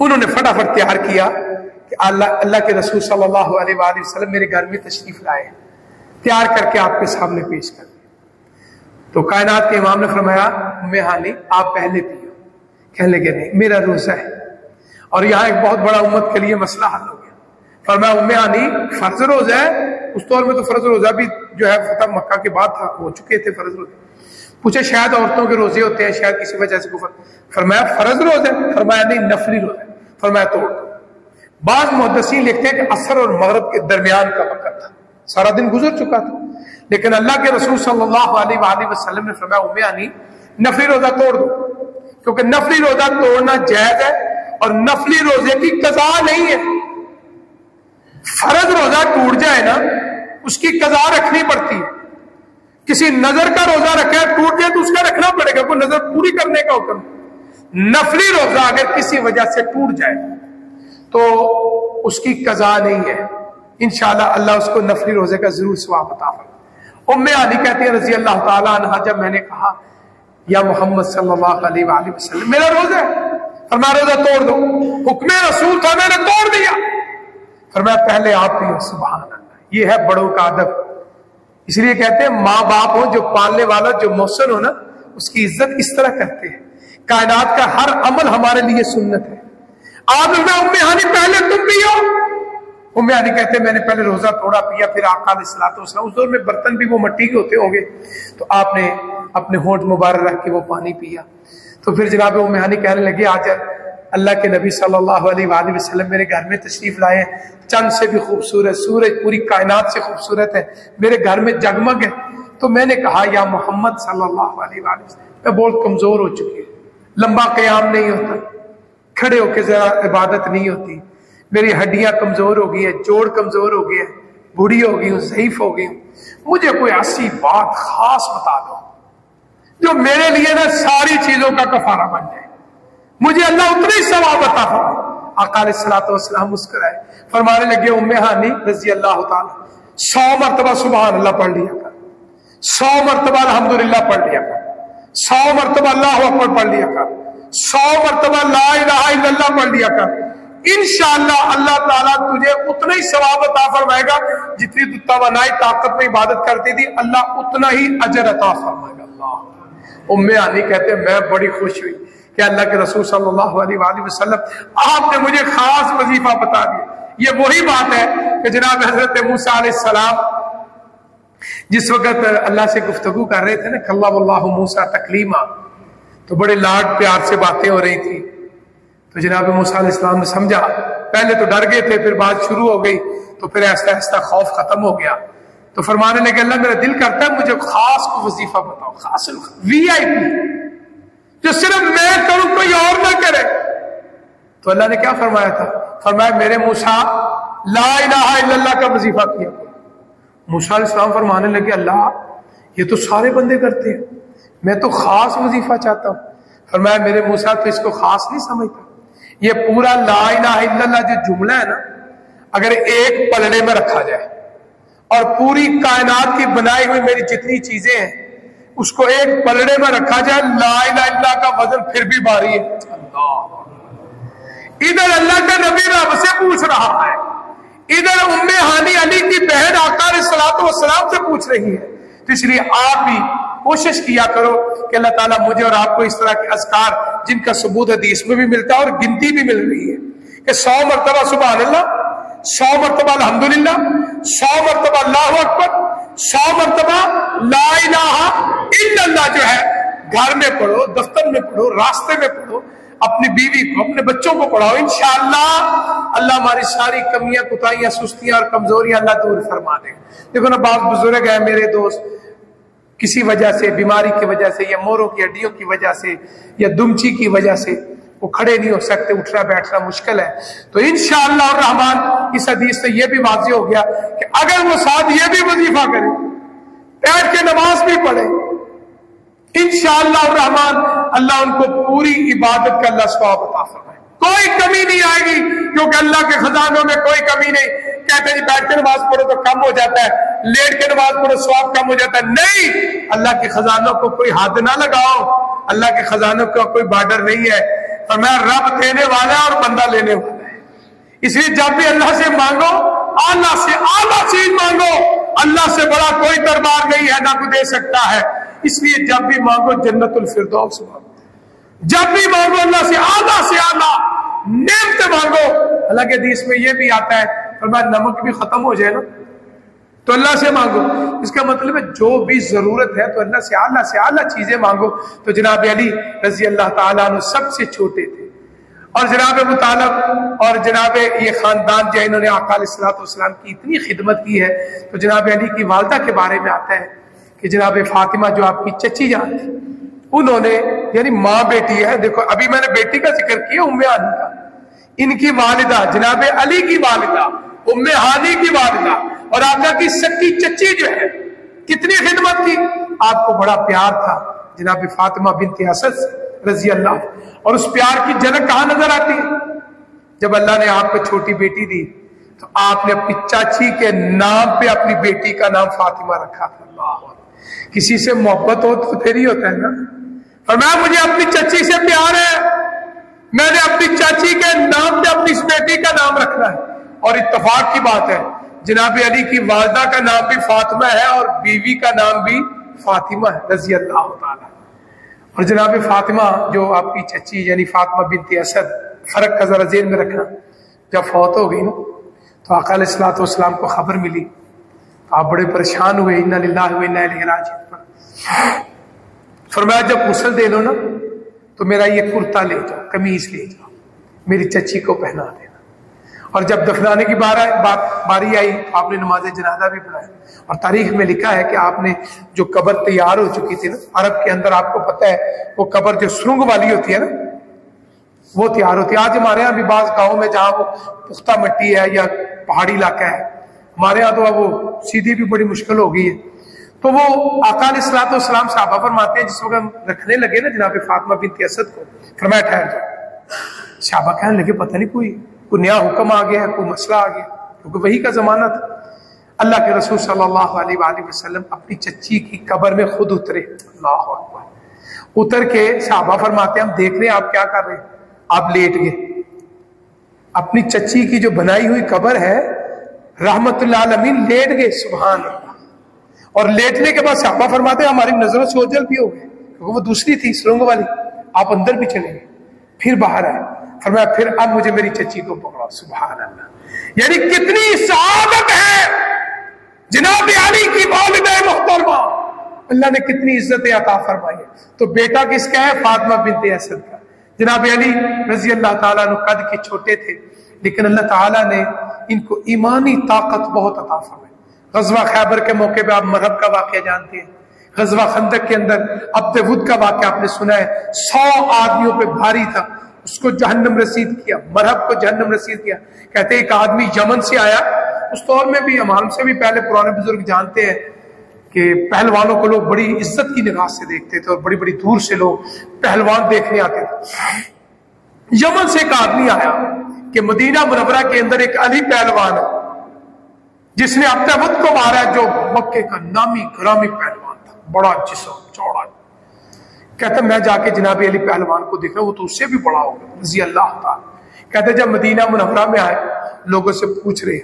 انہوں نے فٹافٹ تیار کیا کہ اللہ کے رسول صلی اللہ علیہ وآلہ وسلم میرے گھر میں تشریف لائے, تیار کر کے آپ کے سامنے پیش کر دیا. تو کائنات کے امام نے فرمایا ام ہانی آپ پہلے پیو. کہنے لگے نہیں میرا روزہ ہے. اور یہاں ایک بہت بڑا امت کے لیے مسئلہ حل ہو گیا. فرمایا ام ہانی فرض روزہ ہے, اس دور میں تو فرض روزہ بھی جو ہے فتح مکہ کے بعد تھا, ہو چکے تھے فرض روزے. پوچھے شاید عورتوں کے روزے ہوتے ہیں, شاید کسی وجہ سے کفر. فرمایا فرض روزہ ہے. فرمایا نہیں نفلی روزہ ہے. فرمایا توڑ دو. بعض محدثین لکھتے ہیں کہ عصر اور مغرب کے درمیان کا وقت تھا, سارا دن گزر چکا تھا, لیکن اللہ کے رسول صلی اللہ علیہ وآلہ وسلم نے فرمایا ام ہانی نفلی روزہ توڑ دو, کیونکہ نفلی روزہ توڑنا جائز ہے اور نفلی روزے کی قضا نہیں ہے. فرض روزہ ٹوٹ جائے نا اس کی قضا رکھنی پڑتی ہے. کسی نظر کا روزہ رکھے ٹوٹ جائے تو اس کا رکھنا پڑے گا, کوئی نظر پوری کرنے کا حکم. نفلی روزہ اگر کسی وجہ سے ٹوٹ جائے تو اس کی قضا نہیں ہے, انشاءاللہ اللہ اس کو نفلی روزے کا ضرور ثواب عطا فرمائے. ام علی کہتی ہیں رضی اللہ تعالی عنہا جب میں نے کہا یا محمد صلی اللہ علیہ وآلہ وسلم میرا روزہ ہے, فرمایا روزہ توڑ دو. حکم رسول تھا میں نے توڑ دیا. فرمایا پہلے آپ پیو. سبحان اللہ, یہ ہے بڑوں کا ادب. اس لیے کہتے ہیں ماں باپ ہو جو پالنے والا جو محسن ہو نا اس کی عزت اس طرح کرتے ہیں. کائنات کا ہر عمل ہمارے لیے سنت ہے. آپ میں ام ہانی پہلے تم پیو. ام ہانی کہتے ہیں میں نے پہلے روزہ توڑا پیا, پھر آقا علیہ الصلوۃ والسلام, اس دور میں برتن بھی وہ مٹی کے ہوتے ہوں گے, تو آپ نے اپنے ہونٹ مبارک رکھ کے وہ پانی پیا. تو پھر جناب ام ہانی کہنے لگے آج اللہ کے نبی صلی اللہ علیہ وآلہ وسلم میرے گھر میں تشریف لائے, چند سے بھی خوبصورت, سورج پوری کائنات سے خوبصورت ہے, میرے گھر میں جگمگ ہے. تو میں نے کہا یا محمد صلی اللہ علیہ وآلہ وسلم میں بہت کمزور ہو چکی ہوں, لمبا قیام نہیں ہوتا, کھڑے ہو کے ذرا عبادت نہیں ہوتی, میری ہڈیاں کمزور ہو گئی ہیں, جوڑ کمزور ہو گئے ہیں, بوڑھی ہو گئی ہوں, ضعیف ہو گئی ہوں, مجھے کوئی ایسی بات خاص بتا دو جو میرے لیے نا ساری چیزوں کا کفارہ بن جائے, مجھے اللہ اتنا ہی ثواب عطا فرمائے. آقا علیہ الصلوۃ والسلام مسکرائے, فرمانے لگے ام ہانی رضی اللہ تعالی 100 مرتبہ سبحان اللہ پڑھ لیا کر, 100 مرتبہ الحمدللہ پڑھ لیا کر, 100 مرتبہ اللہ اکبر پڑھ لیا کر, 100 مرتبہ لا الہ الا اللہ پڑھ لیا کر. انشاءاللہ اللہ تعالیٰ تجھے اتنا ہی ثواب عطا فرمائے گا جتنی تو توانائی طاقت میں عبادت کرتی تھی, اللہ اتنا ہی اجر عطا فرمائے گا. اللہ ام ہانی کہتے ہیں میں بڑی خوش ہوئی کہ اللہ کے رسول صلی اللہ علیہ وآلہ وسلم آپ نے مجھے خاص وظیفہ بتا دیا. یہ وہی بات ہے کہ جناب حضرت موسیٰ علیہ السلام جس وقت اللہ سے گفتگو کر رہے تھے نا, کلم اللہ موسیٰ تکلیما, تو بڑے لاڈ پیار سے باتیں ہو رہی تھی. تو جناب موسیٰ علیہ السلام نے سمجھا, پہلے تو ڈر گئے تھے, پھر بات شروع ہو گئی تو پھر آہستہ آہستہ خوف ختم ہو گیا. تو فرمانے لگے اللہ میرا دل کرتا ہے مجھے خاص کو وظیفہ بتاؤ, خاص VIP جو صرف میں کروں کوئی اور نہ کرے. تو اللہ نے کیا فرمایا تھا, فرمایا میرے موسیٰ لا الہ الا اللہ کا وظیفہ کیا. موسیٰ علیہ السلام فرمانے لگے اللہ یہ تو سارے بندے کرتے ہیں, میں تو خاص وظیفہ چاہتا ہوں. فرمایا میرے موسیٰ تو اس کو خاص نہیں سمجھتا, یہ پورا لا الہ الا اللہ جو جملہ ہے نا اگر ایک پلڑے میں رکھا جائے اور پوری کائنات کی بنائی ہوئی میری جتنی چیزیں ہیں اس کو ایک پلڑے میں رکھا جائے, لا الہ الا اللہ کا وزن پھر بھی بھاری ہے. ادھر اللہ کا نبی رب سے پوچھ رہا ہے, ادھر ام ہانی علی کی بہن آقا علیہ الصلوۃ والسلام سے پوچھ رہی ہے. تو اس لیے آپ بھی کوشش کیا کرو کہ اللہ تعالیٰ مجھے اور آپ کو اس طرح کے اذکار جن کا ثبوت حدیث میں بھی ملتا ہے اور گنتی بھی مل رہی ہے کہ 100 مرتبہ سبحان اللہ, 100 مرتبہ الحمدللہ, 100 مرتبہ اللہ اکبر, 100 مرتبہ لا الہ الا اللہ جو ہے گھر میں پڑھو, دفتر میں پڑھو, راستے میں پڑھو, اپنی بیوی کو اپنے بچوں کو پڑھاؤ. انشاءاللہ اللہ ہماری ساری کمیاں کوتاہیاں سستیاں اور کمزوریاں اللہ دور فرما دے. دیکھو نا بعض بزرگ ہیں میرے دوست کسی وجہ سے, بیماری کی وجہ سے یا موروں کی ہڈیوں کی وجہ سے یا دمچی کی وجہ سے وہ کھڑے نہیں ہو سکتے, اٹھنا بیٹھنا مشکل ہے. تو انشاءاللہ الرحمن اس حدیث سے یہ بھی واضح ہو گیا کہ اگر وہ ساتھ یہ بھی وظیفہ کرے, بیٹھ کے نماز بھی پڑھے, انشاءاللہ الرحمن اللہ ان کو پوری عبادت کا اللہ ثواب عطا فرمائے. کوئی کمی نہیں آئے گی کیونکہ اللہ کے خزانوں میں کوئی کمی نہیں. کہتے ہیں بیٹھ کے نماز پڑھو تو کم ہو جاتا ہے, لیٹ کے نماز پڑھو ثواب کم ہو جاتا ہے. نہیں, اللہ کے خزانوں کو کوئی حد نہ لگاؤ. اللہ کے خزانوں کا کوئی بارڈر نہیں ہے، فرمایا رب دینے والا ہے اور بندہ لینے والا ہے۔ اس لیے جب بھی اللہ سے مانگو اعلیٰ سے اعلیٰ چیز مانگو، اللہ سے بڑا کوئی دربار نہیں ہے نہ کوئی دے سکتا ہے، اس لیے جب بھی مانگو جنت الفردوس مانگو، جب بھی مانگو اللہ سے اعلیٰ نعمت مانگو۔ اللہ کے حدیث میں یہ بھی آتا ہے فرمایا نمک بھی ختم ہو جائے نا تو اللہ سے مانگو، اس کا مطلب ہے جو بھی ضرورت ہے تو اللہ سے اعلیٰ چیزیں مانگو۔ تو جناب علی رضی اللہ تعالیٰ عنہ سب سے چھوٹے تھے، اور جناب ابو طالب اور جناب یہ خاندان جو انہوں نے آقا علیہ الصلوۃ والسلام کی اتنی خدمت کی ہے، تو جناب علی کی والدہ کے بارے میں آتا ہے کہ جناب فاطمہ جو آپ کی چچی جان تھی، انہوں نے یعنی ماں بیٹی ہے، دیکھو ابھی میں نے بیٹی کا ذکر کیا ام ہانی کا، ان کی والدہ جناب علی کی والدہ ام ہانی کی والدہ اور آقا کی سکی چچی جو ہے کتنی خدمت کی، آپ کو بڑا پیار تھا جناب فاطمہ بنت اسد رضی اللہ، اور اس پیار کی جھلک کہاں نظر آتی ہے؟ جب اللہ نے آپ کو چھوٹی بیٹی دی تو آپ نے اپنی چاچی کے نام پہ اپنی بیٹی کا نام فاطمہ رکھا تھا۔ اللہ، کسی سے محبت ہو تو پھر ہی ہوتا ہے نا، فرمایا مجھے اپنی چچی سے پیار ہے، میں نے اپنی چاچی کے نام پہ اپنی اس بیٹی کا نام رکھنا ہے۔ اور اتفاق کی بات ہے جناب علی کی والدہ کا نام بھی فاطمہ ہے اور بیوی کا نام بھی فاطمہ ہے رضی اللہ تعالی۔ اور جناب فاطمہ جو آپ کی چچی یعنی فاطمہ بنت اسد، فرق کا ذرا ذہن میں رکھنا، جب فوت ہو گئی نا تو آقا علیہ الصلوۃ والسلام کو خبر ملی تو آپ بڑے پریشان ہوئے، انا للہ و انا الیہ راجعون۔ فرمایا جب غسل دے لو نا تو میرا یہ کرتا لے جاؤ، قمیض لے جاؤ، میری چچی کو پہنا دینا۔ اور جب دفنانے کی باری آئی آپ نے نماز جنازہ بھی پڑھایا، اور تاریخ میں لکھا ہے کہ آپ نے جو قبر تیار ہو چکی تھی نا، عرب کے اندر آپ کو پتہ ہے وہ قبر جو سرنگ والی ہوتی ہے نا وہ تیار ہوتی ہے۔ آج ہمارے یہاں بھی بعض گاؤں میں جہاں وہ پختہ مٹی ہے یا پہاڑی علاقہ ہے، ہمارے یہاں تو اب وہ سیدھی بھی بڑی مشکل ہو گئی ہے، تو وہ آقا علیہ الصلوۃ والسلام صحابہ فرماتے ہیں جس وقت ہم رکھنے لگے نا جناب فاطمہ بنت اسد کو، فرمایا ٹھہر جاؤ۔ صحابہ کہنے لگے پتہ نہیں کوئی نیا حکم آ گیا ہے، کوئی مسئلہ آ گیا، کیونکہ وہی کا زمانہ تھا۔ اللہ کے رسول صلی اللہ علیہ وآلہ وسلم اپنی چچی کی قبر میں خود اترے، اللہ اکبر، اتر کے صحابہ فرماتے ہیں ہم دیکھ رہے ہیں آپ کیا کر رہے ہیں، آپ لیٹ گئے، اپنی چچی کی جو بنائی ہوئی قبر ہے رحمت اللہ عالمین لیٹ گئے، سبحان اللہ۔ اور لیٹنے کے بعد صحابہ فرماتے ہیں ہماری نظروں سے اوجھل بھی ہو گئے، کیونکہ وہ دوسری تھی سرنگ والی، آپ اندر بھی چلے گئے، پھر باہر آئے، فرمایا پھر اب مجھے میری چچی کو پکڑا، سبحان اللہ۔ یعنی کتنی سعادت ہے جناب علی کی والدہ محترمہ، اللہ نے کتنی عزت عطا فرمائی ہے۔ تو بیٹا کس کا ہے؟ فاطمہ بنت اسد کا۔ جناب علی رضی اللہ تعالیٰ عنہ قد کے چھوٹے تھے لیکن اللہ تعالیٰ نے ان کو ایمانی طاقت بہت عطا فرمائی۔ غزوہ خیبر کے موقع پہ آپ مرہب کا واقعہ جانتے ہیں، غزوہ خندق کے اندر عبد ود کا واقعہ آپ نے سنا ہے، 100 آدمیوں پہ بھاری تھا، اس کو جہنم رسید کیا، مرہب کو جہنم رسید کیا۔ کہتے ایک آدمی یمن سے آیا، اس دور میں بھی ہم سے بھی پہلے پرانے بزرگ جانتے ہیں کہ پہلوانوں کو لوگ بڑی عزت کی نگاہ سے دیکھتے تھے اور بڑی بڑی دور سے لوگ پہلوان دیکھنے آتے تھے۔ یمن سے ایک آدمی آیا کہ مدینہ منورہ کے اندر ایک علی پہلوان ہے جس نے عبد ود کو مارا، جو مکے کا نامی گرامی پہلوان تھا، بڑا جسم چوڑا۔ کہتا میں جا کے جناب علی پہلوان کو دیکھ رہا ہوں، وہ تو اس سے بھی بڑا ہوگا رضی اللہ تعالی۔ کہتے جب مدینہ منورہ میں آئے لوگوں سے پوچھ رہے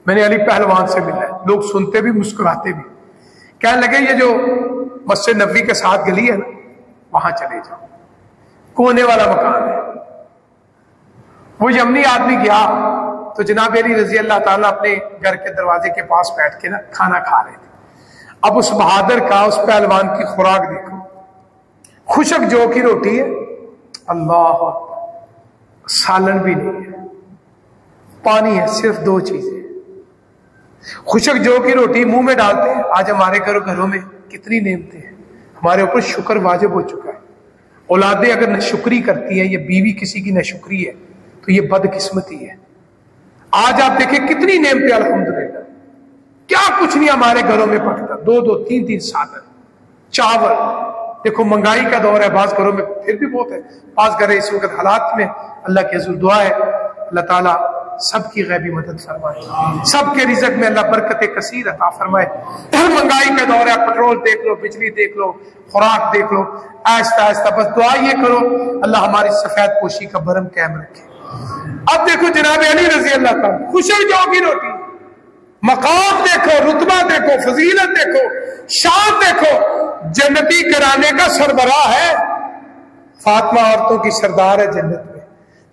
میں نے علی پہلوان سے ملا ہے، لوگ سنتے بھی مسکراتے بھی، کہنے لگے یہ جو مسجد نبوی کے ساتھ گلی ہے نا وہاں چلے جاؤ، کونے والا مکان ہے۔ وہ یمنی آدمی گیا تو جناب علی رضی اللہ تعالیٰ اپنے گھر کے دروازے کے پاس بیٹھ کے نا کھانا کھا رہے تھے۔ اب اس بہادر کا، اس پہلوان کی خوراک دیکھو، خشک جو کی روٹی ہے، اللہ اکبر، سالن بھی نہیں ہے، پانی ہے، صرف 2 چیزیں، خشک جو کی روٹی منہ میں ڈالتے ہیں۔ آج ہمارے گھروں میں کتنی نعمتیں ہیں، ہمارے اوپر شکر واجب ہو چکا ہے۔ اولادیں اگر ناشکری کرتی ہیں یا بیوی کسی کی ناشکری ہے تو یہ بدقسمتی ہے۔ آج آپ دیکھیں کتنی نعمتیں الحمدللہ، کیا کچھ نہیں ہمارے گھروں میں پکتا، 2 3 سالن، چاول۔ دیکھو مہنگائی کا دور ہے، بعض گھروں میں پھر بھی بہت ہے، بعض گھر اس وقت حالات میں اللہ کے حضور دعا ہے اللہ تعالیٰ سب کی غیبی مدد فرمائے، سب کے رزق میں اللہ برکت کثیر عطا فرمائے۔ مہنگائی کا دور ہے، پٹرول دیکھ لو، بجلی دیکھ لو، خوراک دیکھ لو، آہستہ آہستہ بس دعا یہ کرو اللہ ہماری سفید پوشی کا بھرم قائم رکھے۔ اب دیکھو جناب علی رضی اللہ تعالیٰ، خوشی جو کی روٹی، مقام دیکھو، رتبہ دیکھو، فضیلت دیکھو، شان دیکھو، جنتی گھرانے کا سربراہ ہے، فاطمہ عورتوں کی سردار ہے جنت میں،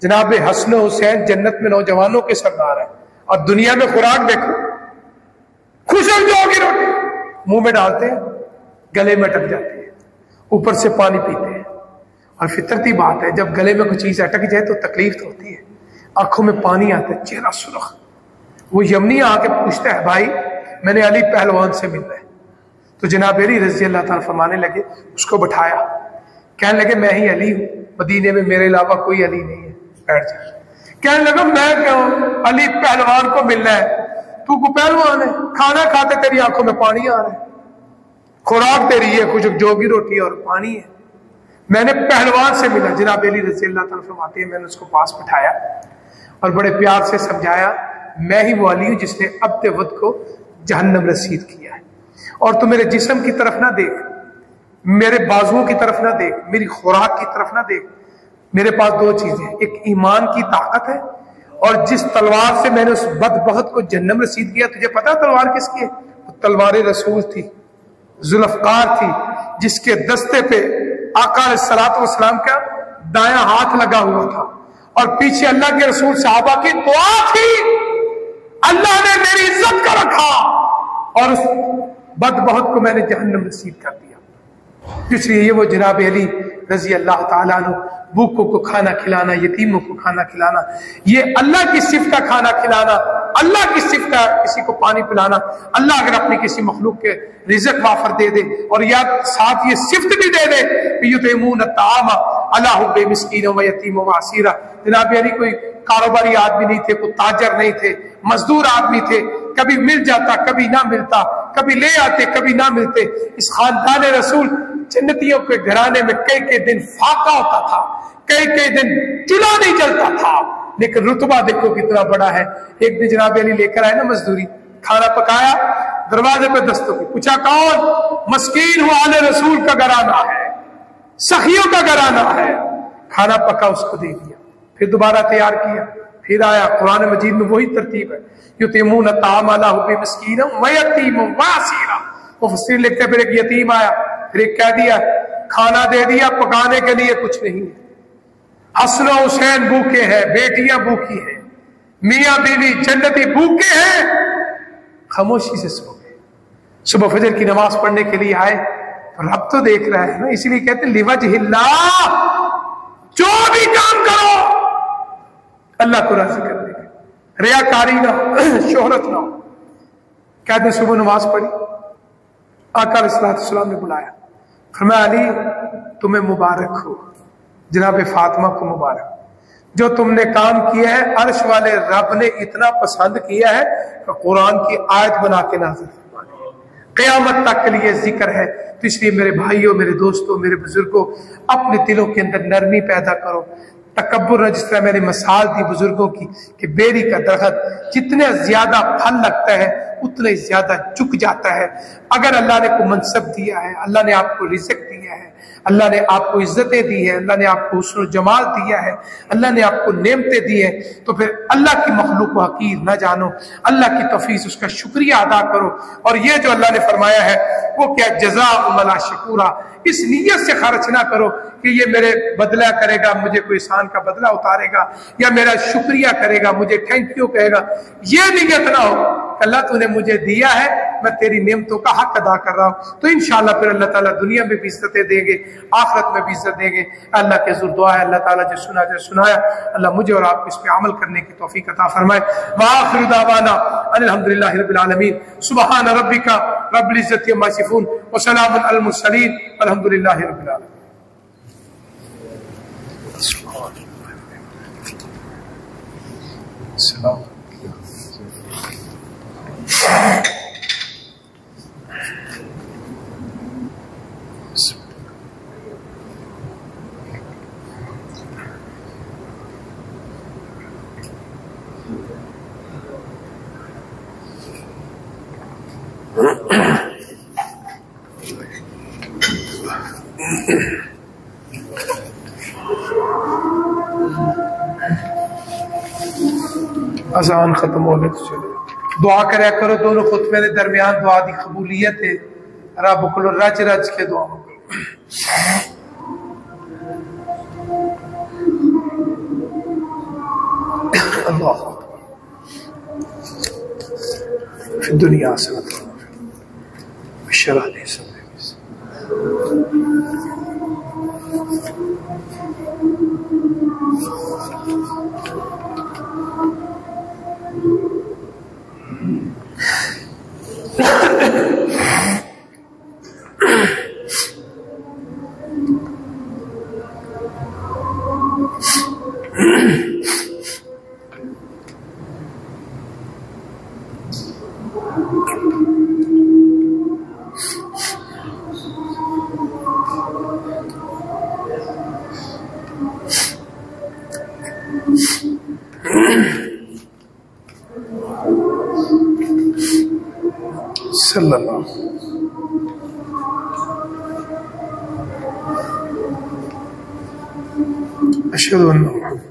جناب حسن و حسین جنت میں نوجوانوں کے سردار ہے، اور دنیا میں خوراک دیکھو، خوشک جو کی روٹی منہ میں ڈالتے ہیں گلے میں اٹک جاتی ہے، اوپر سے پانی پیتے ہیں، اور فطرتی بات ہے جب گلے میں کوئی چیز اٹک جائے تو تکلیف تو ہوتی ہے، آنکھوں میں پانی آتا ہے، چہرہ سرخ۔ وہ یمنی آ کے پوچھتا ہے بھائی میں نے علی پہلوان سے ملنا ہے، تو جناب علی رضی اللہ تعالیٰ فرمانے لگے، اس کو بٹھایا، کہنے لگے میں ہی علی ہوں، مدینے میں میرے علاوہ کوئی علی نہیں ہے، بیٹھ جا۔ کہنے لگا میں کیوں، علی پہلوان کو ملنا ہے، تو کو پہلوان ہے، کھانا کھاتے تیری آنکھوں میں پانی آ رہا ہے، خوراک تیری ہے خوشک جوگی روٹی اور پانی ہے، میں نے پہلوان سے ملا۔ جناب علی رضی اللہ تعالیٰ فرماتے ہیں میں نے اس کو پاس بٹھایا اور بڑے پیار سے سمجھایا میں ہی وہ علی ہوں جس نے عبد ود کو جہنم رسید کیا ہے، اور تو میرے جسم کی طرف نہ دیکھ، میرے بازوؤں کی طرف نہ دیکھ، میری خوراک کی طرف نہ دیکھ، میرے پاس دو چیزیں، ایک ایمان کی طاقت ہے، اور جس تلوار سے میں نے اس بدبخت کو جہنم رسید کیا، تجھے پتا تلوار کس کی ہے؟ وہ تلوار رسول تھی، ذوالفقار تھی، جس کے دستے پہ آقا علیہ الصلوۃ والسلام کا دایاں ہاتھ لگا ہوا تھا، اور پیچھے اللہ کے رسول صحابہ کی دعا تھی، اللہ نے میری عزت کا رکھا اور اس بدبخت کو میں نے جہنم نصیب کر دیا۔ اس لیے یہ وہ جناب علی رضی اللہ تعالیٰ عنہ، بھوکوں کو کھانا کھلانا، یتیموں کو کھانا کھلانا، یہ اللہ کی صفت کا کھانا کھلانا، اللہ کی صفت کا کسی کو پانی پلانا، اللہ اگر اپنی کسی مخلوق کے رزق وافر دے دے اور یا ساتھ یہ صفت بھی دے دے یطعمون الطعام علی حب مسکین و یتیم و اسیرا۔ جناب علی کوئی کاروباری آدمی نہیں تھے، کوئی تاجر نہیں تھے، مزدور آدمی تھے، کبھی مل جاتا کبھی نہ ملتا، کبھی لے آتے کبھی نہ ملتے۔ اس خاندان رسول جنتیوں کے گھرانے میں کئی کئی دن فاقہ ہوتا تھا، کئی کئی دن چولہا نہیں جلتا تھا، لیکن رتبہ دیکھو کتنا بڑا ہے۔ ایک دن جناب علی لے کر آئے نا مزدوری، کھانا پکایا، دروازے پہ دستوں کی پوچھا کون؟ مسکین ہوا آل رسول کا گھرانہ ہے، سخیوں کا گھرانہ ہے، کھانا پکا اس کو دے دیا، پھر دوبارہ تیار کیا، پھر آیا۔ قرآن مجید میں وہی ترتیب ہے، یطعمون الطعام علی حب مسکین و یتیم و اسیرا۔ مفسرین لکھتے ہیں پھر ایک یتیم آیا، پھر ایک کہہ دیا کھانا دے دیا، پکانے کے لیے کچھ نہیں ہے، حسن و حسین بھوکے ہیں، بیٹیاں بھوکی ہیں، میاں بیوی جنتی بھوکے ہیں، خاموشی سے سو گئے۔ صبح فجر کی نماز پڑھنے کے لیے آئے تو رب تو دیکھ رہا ہے نا، اسی لیے کہتے ہیں لوجہ اللہ، جو بھی کام کرو اللہ کو راضی کرنے کا، ریاکاری نہ ہو، شہرت نہ ہو۔ کہتے ہیں صبح نماز پڑھی، آقا علیہ السلام نے بلایا، فرمایا علی تمہیں مبارک ہو، جناب فاطمہ کو مبارک، جو تم نے کام کیا ہے عرش والے رب نے اتنا پسند کیا ہے کہ قرآن کی آیت بنا کے نازل فرما دی، قیامت تک کے لیے ذکر ہے۔ تو اس لیے میرے بھائیوں، میرے دوستوں، میرے بزرگوں، اپنے دلوں کے اندر نرمی پیدا کرو، تکبر نہ، جس طرح میں نے مثال دی بزرگوں کی کہ بیری کا درخت جتنے زیادہ پھل لگتا ہے اتنے زیادہ جھک جاتا ہے۔ اگر اللہ نے کو منصب دیا ہے، اللہ نے آپ کو رزق دیا ہے، اللہ نے آپ کو عزتیں دی ہے، اللہ نے آپ کو حسن و جمال دیا ہے، اللہ نے آپ کو نعمتیں دی ہیں، تو پھر اللہ کی مخلوق کو حقیر نہ جانو، اللہ کی توفیق اس کا شکریہ ادا کرو۔ اور یہ جو اللہ نے فرمایا ہے وہ کیا جزاء من لا شکورا، اس نیت سے خرچ نہ کرو کہ یہ میرے بدلہ کرے گا، مجھے کوئی احسان کا بدلہ اتارے گا، یا میرا شکریہ کرے گا، مجھے تھینک یو کہے گا، یہ نیت نہ ہو کہ اللہ تو نے مجھے دیا ہے، میں تیری نعمتوں کا حق ادا کر رہا ہوں۔ تو انشاءاللہ پھر اللہ تعالیٰ دنیا میں بھی عزتیں دیں گے، آخرت میں بھی عزت دیں گے۔ اللہ کے حضور دعا ہے اللہ تعالیٰ جو سنایا اللہ مجھے اور آپ کو اس پہ عمل کرنے کی توفیق عطا فرمائے۔ وآخر دعوانا ان الحمدللہ رب العالمین، سبحان ربک رب العزت عما یصفون وسلام علی المرسلین الحمدللہ رب العالمین۔ السلام اذان ختم ہونے تو چلو دعا کریا کرو دونوں خطبے کے درمیان دعا دی قبولیت ہے رب کو رج رج کے دعا کرو اللہ فی الدنیا حسنۃ اشرح لي صدري صلی اللہ اشہد ان محمد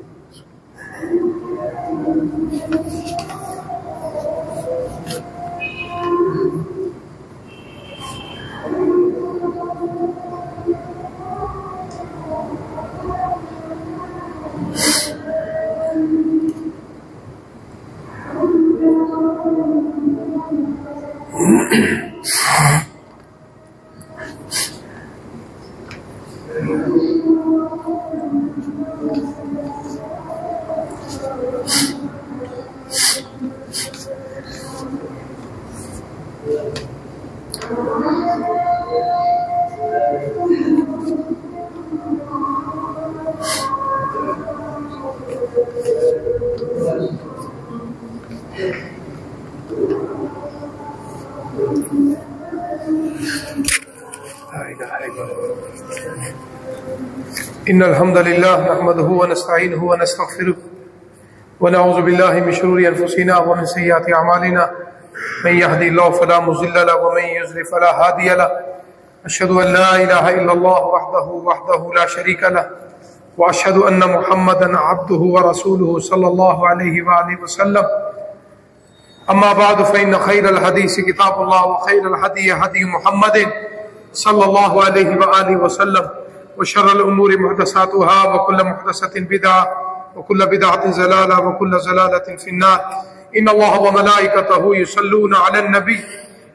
إن الحمد لله نحمده ونستعينه ونستغفره ونعوذ بالله من شرور أنفسنا ومن سيئات أعمالنا من يهدي الله فلا مضل له ومن يضلل فلا هادي له أشهد أن لا إله إلا الله وحده لا شريك له وأشهد أن محمدا عبده ورسوله صلى الله عليه وآله وسلم أما بعد فإن خير الحديث كتاب الله وخير الهدي هدي محمد صلى الله عليه وآله وسلم وشر الأمور محدثاتها وكل محدثة بدعة وكل بدعة ضلالة وكل ضلالة في النار إن الله وملائكته يصلون على النبي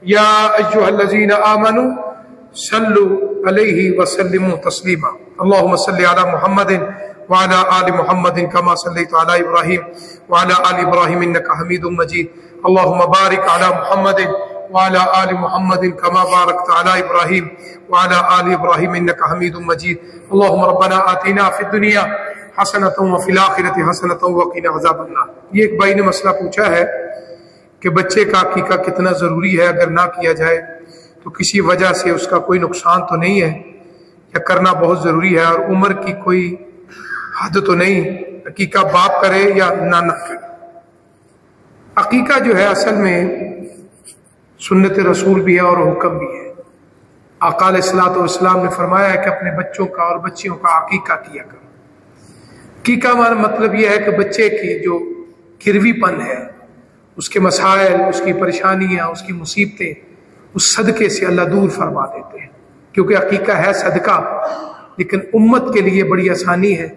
يا أيها الذين آمنوا صلوا عليه وسلموا تسليما اللهم صل على محمد وعلى آل محمد كما صليت على إبراهيم وعلى آل إبراهيم إنك حميد مجيد اللهم بارك على محمد وعلى آل محمد كما باركت على إبراهيم وعلى آل إبراهيم إنك حميد مجيد اللهم ربنا آتنا في الدنيا حسنة وفي الآخرة حسنة وقنا عذاب النار۔ یہ ایک بھائی نے مسئلہ پوچھا ہے کہ بچے کا عقیقہ کتنا ضروری ہے، اگر نہ کیا جائے تو کسی وجہ سے اس کا کوئی نقصان تو نہیں ہے، یا کرنا بہت ضروری ہے، اور عمر کی کوئی حد تو نہیں، عقیقہ باپ کرے یا نانا کرے۔ عقیقہ جو ہے اصل میں سنت رسول بھی ہے اور حکم بھی ہے۔ آقا علیہ الصلوۃ والسلام نے فرمایا ہے کہ اپنے بچوں کا اور بچیوں کا عقیقہ کیا کرو۔ عقیقہ ہمارا مطلب یہ ہے کہ بچے کی جو گروی پن ہے، اس کے مسائل، اس کی پریشانیاں، اس کی مصیبتیں، اس صدقے سے اللہ دور فرما دیتے ہیں، کیونکہ عقیقہ ہے صدقہ، لیکن امت کے لیے بڑی آسانی ہے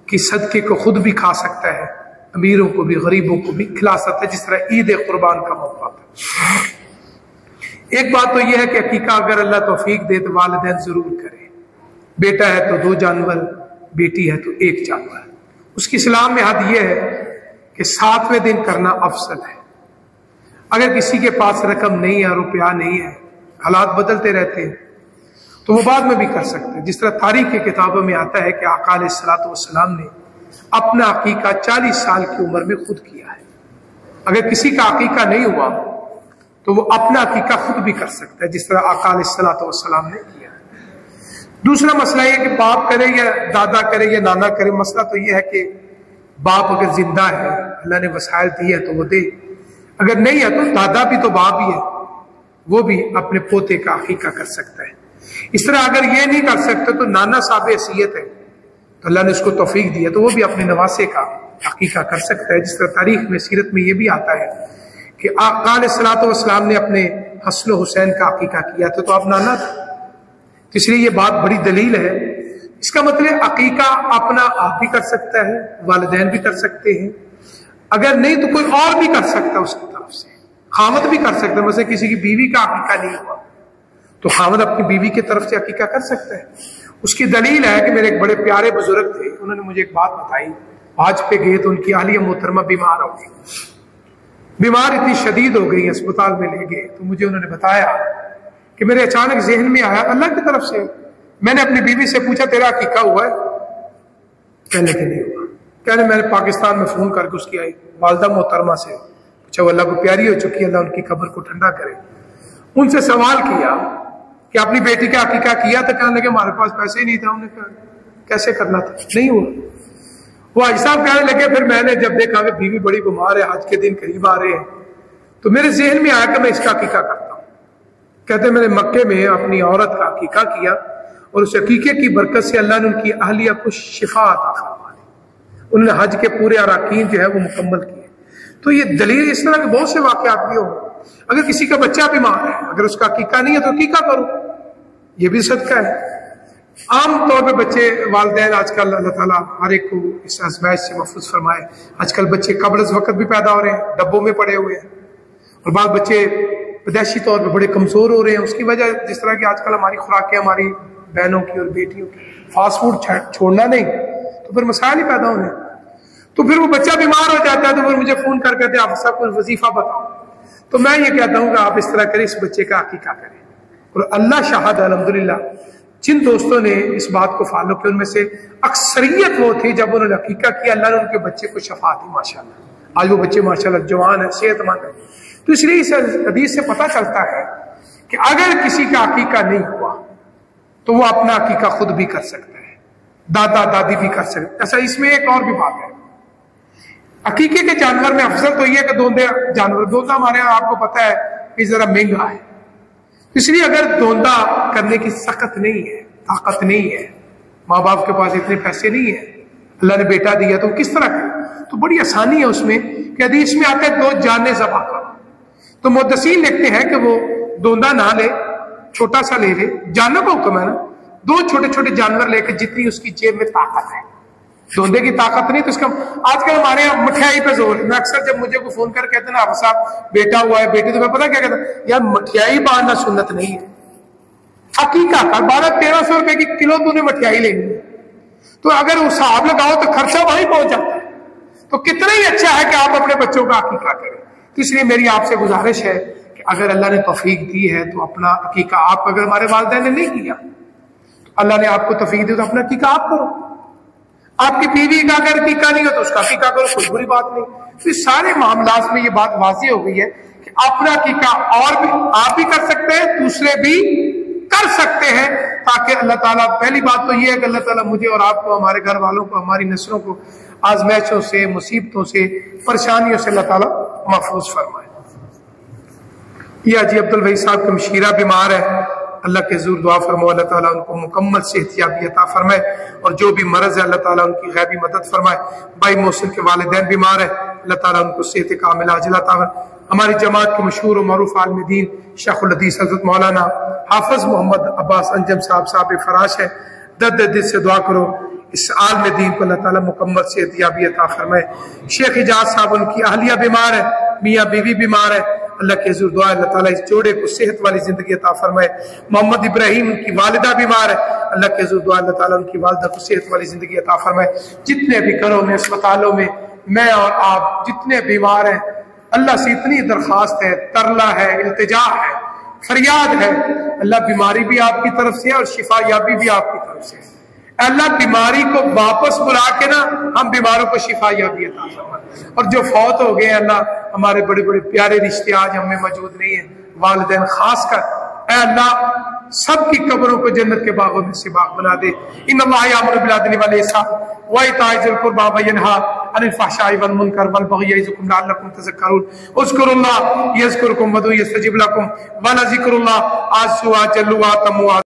کہ صدقے کو خود بھی کھا سکتا ہے، امیروں کو بھی، غریبوں کو بھی کھلا سکتا ہے، جس طرح عید قربان کا موقع تھا۔ ایک بات تو یہ ہے کہ عقیقہ اگر اللہ توفیق دے تو والدین ضرور کریں۔ بیٹا ہے تو 2 جانور، بیٹی ہے تو 1 جانور۔ اس کی اسلام میں حد یہ ہے کہ 7ویں دن کرنا افضل ہے۔ اگر کسی کے پاس رقم نہیں ہے، روپیہ نہیں ہے، حالات بدلتے رہتے ہیں، تو وہ بعد میں بھی کر سکتے ہیں۔ جس طرح تاریخ کی کتابوں میں آتا ہے کہ آقا علیہ الصلوۃ والسلام نے اپنا عقیقہ 40 سال کی عمر میں خود کیا ہے۔ اگر کسی کا عقیقہ نہیں ہوا تو وہ اپنا عقیقہ خود بھی کر سکتا ہے، جس طرح آقا علیہ الصلوۃ والسلام نے کیا۔ دوسرا مسئلہ یہ کہ باپ کرے یا دادا کرے یا نانا کرے، مسئلہ تو یہ ہے کہ باپ اگر زندہ ہے، اللہ نے وسائل دی ہے تو وہ دے، اگر نہیں ہے تو دادا بھی تو باپ ہی ہے، وہ بھی اپنے پوتے کا عقیقہ کر سکتا ہے۔ اس طرح اگر یہ نہیں کر سکتے تو نانا صاحب حیثیت ہے، تو اللہ نے اس کو توفیق دیا تو وہ بھی اپنے نواسے کا عقیقہ کر سکتا ہے. جس طرح تاریخ میں سیرت میں یہ بھی آتا ہے کہ آقا علیہ الصلوۃ والسلام نے اپنے حسن و حسین کا عقیقہ کیا تھا تو آپ نانا تھا. تو اس لیے یہ بات بڑی دلیل ہے. اس کا مطلب عقیقہ اپنا آپ بھی کر سکتا ہے, والدین بھی کر سکتے ہیں, اگر نہیں تو کوئی اور بھی کر سکتا ہے اس کی طرف سے, خاوند بھی کر سکتا ہے. مثلا کسی کی بیوی کا عقیقہ نہیں ہوا تو خاوند اپنی بیوی کی طرف سے عقیقہ کر سکتا ہے. اس کی دلیل ہے کہ میرے ایک بڑے پیارے بزرگ تھے, انہوں نے مجھے ایک بات بتائی. حج پہ گئے تو ان کی اہلیہ محترمہ بیمار ہو گئی, بیمار اتنی شدید ہو گئی, اسپتال میں لے گئے. تو مجھے انہوں نے بتایا کہ میرے اچانک ذہن میں آیا اللہ کی طرف سے. میں نے اپنی بیوی سے پوچھا تیرا عقیقہ ہوا ہے؟ کہنے کہ نہیں ہوا. کہنے میں نے پاکستان میں فون کر کے اس کی والدہ محترمہ سے پوچھا, وہ اللہ کو پیاری ہو چکی ہے, اللہ ان کی قبر کو ٹھنڈا کرے. ان سے سوال کیا کہ اپنی بیٹی کا عقیقہ کیا تو کہنے لگے ہمارے پاس پیسے ہی نہیں تھا. ہم نے کہا کیسے کرنا تھا, نہیں ہوا. وہ حاجی صاحب کہنے لگے پھر میں نے جب دیکھا کہ بیوی بڑی بیمار ہے, آج کے دن قریب آ رہے ہیں, تو میرے ذہن میں آیا کہ میں اس کا عقیقہ کرتا ہوں. کہتے میں نے مکے میں اپنی عورت کا عقیقہ کیا اور اس عقیقے کی برکت سے اللہ نے ان کی اہلیہ کو شفا عطا فرما دی. انہوں نے حج کے پورے اراکین جو ہے وہ مکمل کیے. تو یہ دلیل اس طرح کے بہت سے واقعات بھی ہوں. اگر کسی کا بچہ بیمار ہے, اگر اس کا عقیقہ نہیں ہے تو عقیقہ کرو, یہ بھی صدقہ ہے. عام طور پہ بچے والدین آج کل اللہ تعالیٰ ہر ایک کو اس آزمائش سے محفوظ فرمائے. آج کل بچے قبل از وقت بھی پیدا ہو رہے ہیں, ڈبوں میں پڑے ہوئے ہیں, اور بعض بچے پیدائشی طور پہ بڑے کمزور ہو رہے ہیں. اس کی وجہ جس طرح کہ آج کل ہماری خوراکیں ہماری بہنوں کی اور بیٹیوں کی فاسٹ فوڈ چھوڑنا نہیں, تو پھر مسائل ہی پیدا ہونے. تو پھر وہ بچہ بیمار ہو جاتا ہے تو پھر مجھے فون کر کہتے ہیں آپ سب کچھ وظیفہ بتاؤ. تو میں یہ کہتا ہوں کہ آپ اس طرح کریں, اس بچے کا عقیقہ کریں. اور اللہ شاہد الحمدللہ جن دوستوں نے اس بات کو فالو کیا ان میں سے اکثریت وہ تھی جب انہوں نے عقیقہ کیا اللہ نے ان کے بچے کو شفا دی ماشاءاللہ. آج وہ بچے ماشاءاللہ جوان ہیں, صحت مند ہیں. تو اس لیے اس حدیث سے پتہ چلتا ہے کہ اگر کسی کا عقیقہ نہیں ہوا تو وہ اپنا عقیقہ خود بھی کر سکتا ہے, دادا دادی بھی کر سکتے. ایسا اس میں ایک اور بھی بات ہے, عقیقے کے جانور میں افضل تو یہ ہے کہ دوندے جانور, دوندا ہمارے یہاں آپ کو پتہ ہے کہ ذرا مہنگا ہے. اس لیے اگر دوندا کرنے کی سخت نہیں ہے, طاقت نہیں ہے, ماں باپ کے پاس اتنے پیسے نہیں ہے, اللہ نے بیٹا دیا تو کس طرح کرے, تو بڑی آسانی ہے اس میں کہ حدیث میں آتا ہے 2 جانیں ذبح کرو. تو محدثین لکھتے ہیں کہ وہ دوندا نہ لے, چھوٹا سا لے لے. جانوں کا حکم ہے نا, 2 چھوٹے چھوٹے جانور لے کے جتنی اس کی جیب میں طاقت ہے. دوندے کی طاقت نہیں تو اس کا آج کل ہمارے یہاں مٹھائی پہ زور ہے. میں اکثر جب مجھے کو فون کر کہتے ہیں نا آپ صاحب بیٹا ہوا ہے بیٹی, تو میں پتا کیا کہتا ہوں, یار مٹھائی باندھنا سنت نہیں ہے. عقیقہ کا 1200-1300 روپے کی کلو تو نے مٹھائی لینی ہے, تو اگر حساب لگاؤ تو خرچہ وہیں پہنچ جاتا ہے. تو کتنا ہی اچھا ہے کہ آپ اپنے بچوں کا عقیقہ کریں. اس لیے میری آپ سے گزارش ہے کہ اگر اللہ نے توفیق دی ہے تو اپنا عقیقہ آپ, اگر ہمارے والدین نے نہیں کیا تو اللہ نے آپ کو توفیق دی تو اپنا عقیقہ آپ کرو. آپ کی بیوی کا اگر عقیقہ نہیں ہو تو اس کا عقیقہ کرو, کوئی بری بات نہیں. تو اس سارے معاملات میں یہ بات واضح ہو گئی ہے کہ اپنا عقیقہ اور بھی آپ بھی کر سکتے ہیں, دوسرے بھی کر سکتے ہیں, تاکہ اللہ تعالیٰ, پہلی بات تو یہ ہے کہ اللہ تعالیٰ مجھے اور آپ کو, ہمارے گھر والوں کو, ہماری نسلوں کو آزمائشوں سے, مصیبتوں سے, پریشانیوں سے اللہ تعالیٰ محفوظ فرمائے. یہ حاجی عبدالوہی صاحب کا مشیرہ بیمار ہے, اللہ کے حضور دعا فرماؤ اللہ تعالیٰ ان کو مکمل صحت یابی عطا فرمائے, اور جو بھی مرض ہے اللہ تعالیٰ ان کی غیبی مدد فرمائے. بھائی محسن کے والدین بیمار ہیں, اللہ تعالیٰ ان کو صحت کاملہ عاجلہ عطا فرمائے. ہماری جماعت کے مشہور و معروف عالم دین شیخ الحدیث حضرت مولانا حافظ محمد عباس انجم صاحب فراش ہے, دل سے دعا کرو اس عالم دین کو اللہ تعالیٰ مکمل صحت یابی عطا فرمائے. شیخ اجاز صاحب ان کی اہلیہ بیمار ہے, میاں بیوی بیمار ہے, اللہ کے حضور دعا اللہ تعالیٰ اس جوڑے کو صحت والی زندگی عطا فرمائے. محمد ابراہیم ان کی والدہ بیمار ہے, اللہ کے حضور دعا اللہ تعالیٰ ان کی والدہ کو صحت والی زندگی عطا فرمائے. جتنے بھی گھروں میں, اسپتالوں میں میں اور آپ جتنے بیمار ہیں, اللہ سے اتنی درخواست ہے, ترلا ہے, التجا ہے, فریاد ہے, اللہ بیماری بھی آپ کی طرف سے ہے اور شفا یابی بھی آپ کی طرف سے ہے. اللہ بیماری کو واپس بلا کے نا ہم بیماروں کو شفا یابی عطا فرمائے. اور جو فوت ہو گئے اللہ, ہمارے بڑے بڑے پیارے رشتے آج ہم میں موجود نہیں ہیں, والدین خاص کر, اے اللہ سب کی قبروں کو جنت کے باغوں میں سے باغ بنا دے. ان اللہ یامر بالعدل والاحسان وایتاء ذی القربى وینھا عن الفحشاء والمنکر والبغی یعظکم لعلکم تذکرون. اذکروا اللہ یذکرکم وادعوہ یستجب لکم ولذکر اللہ اعظ واجل واتم.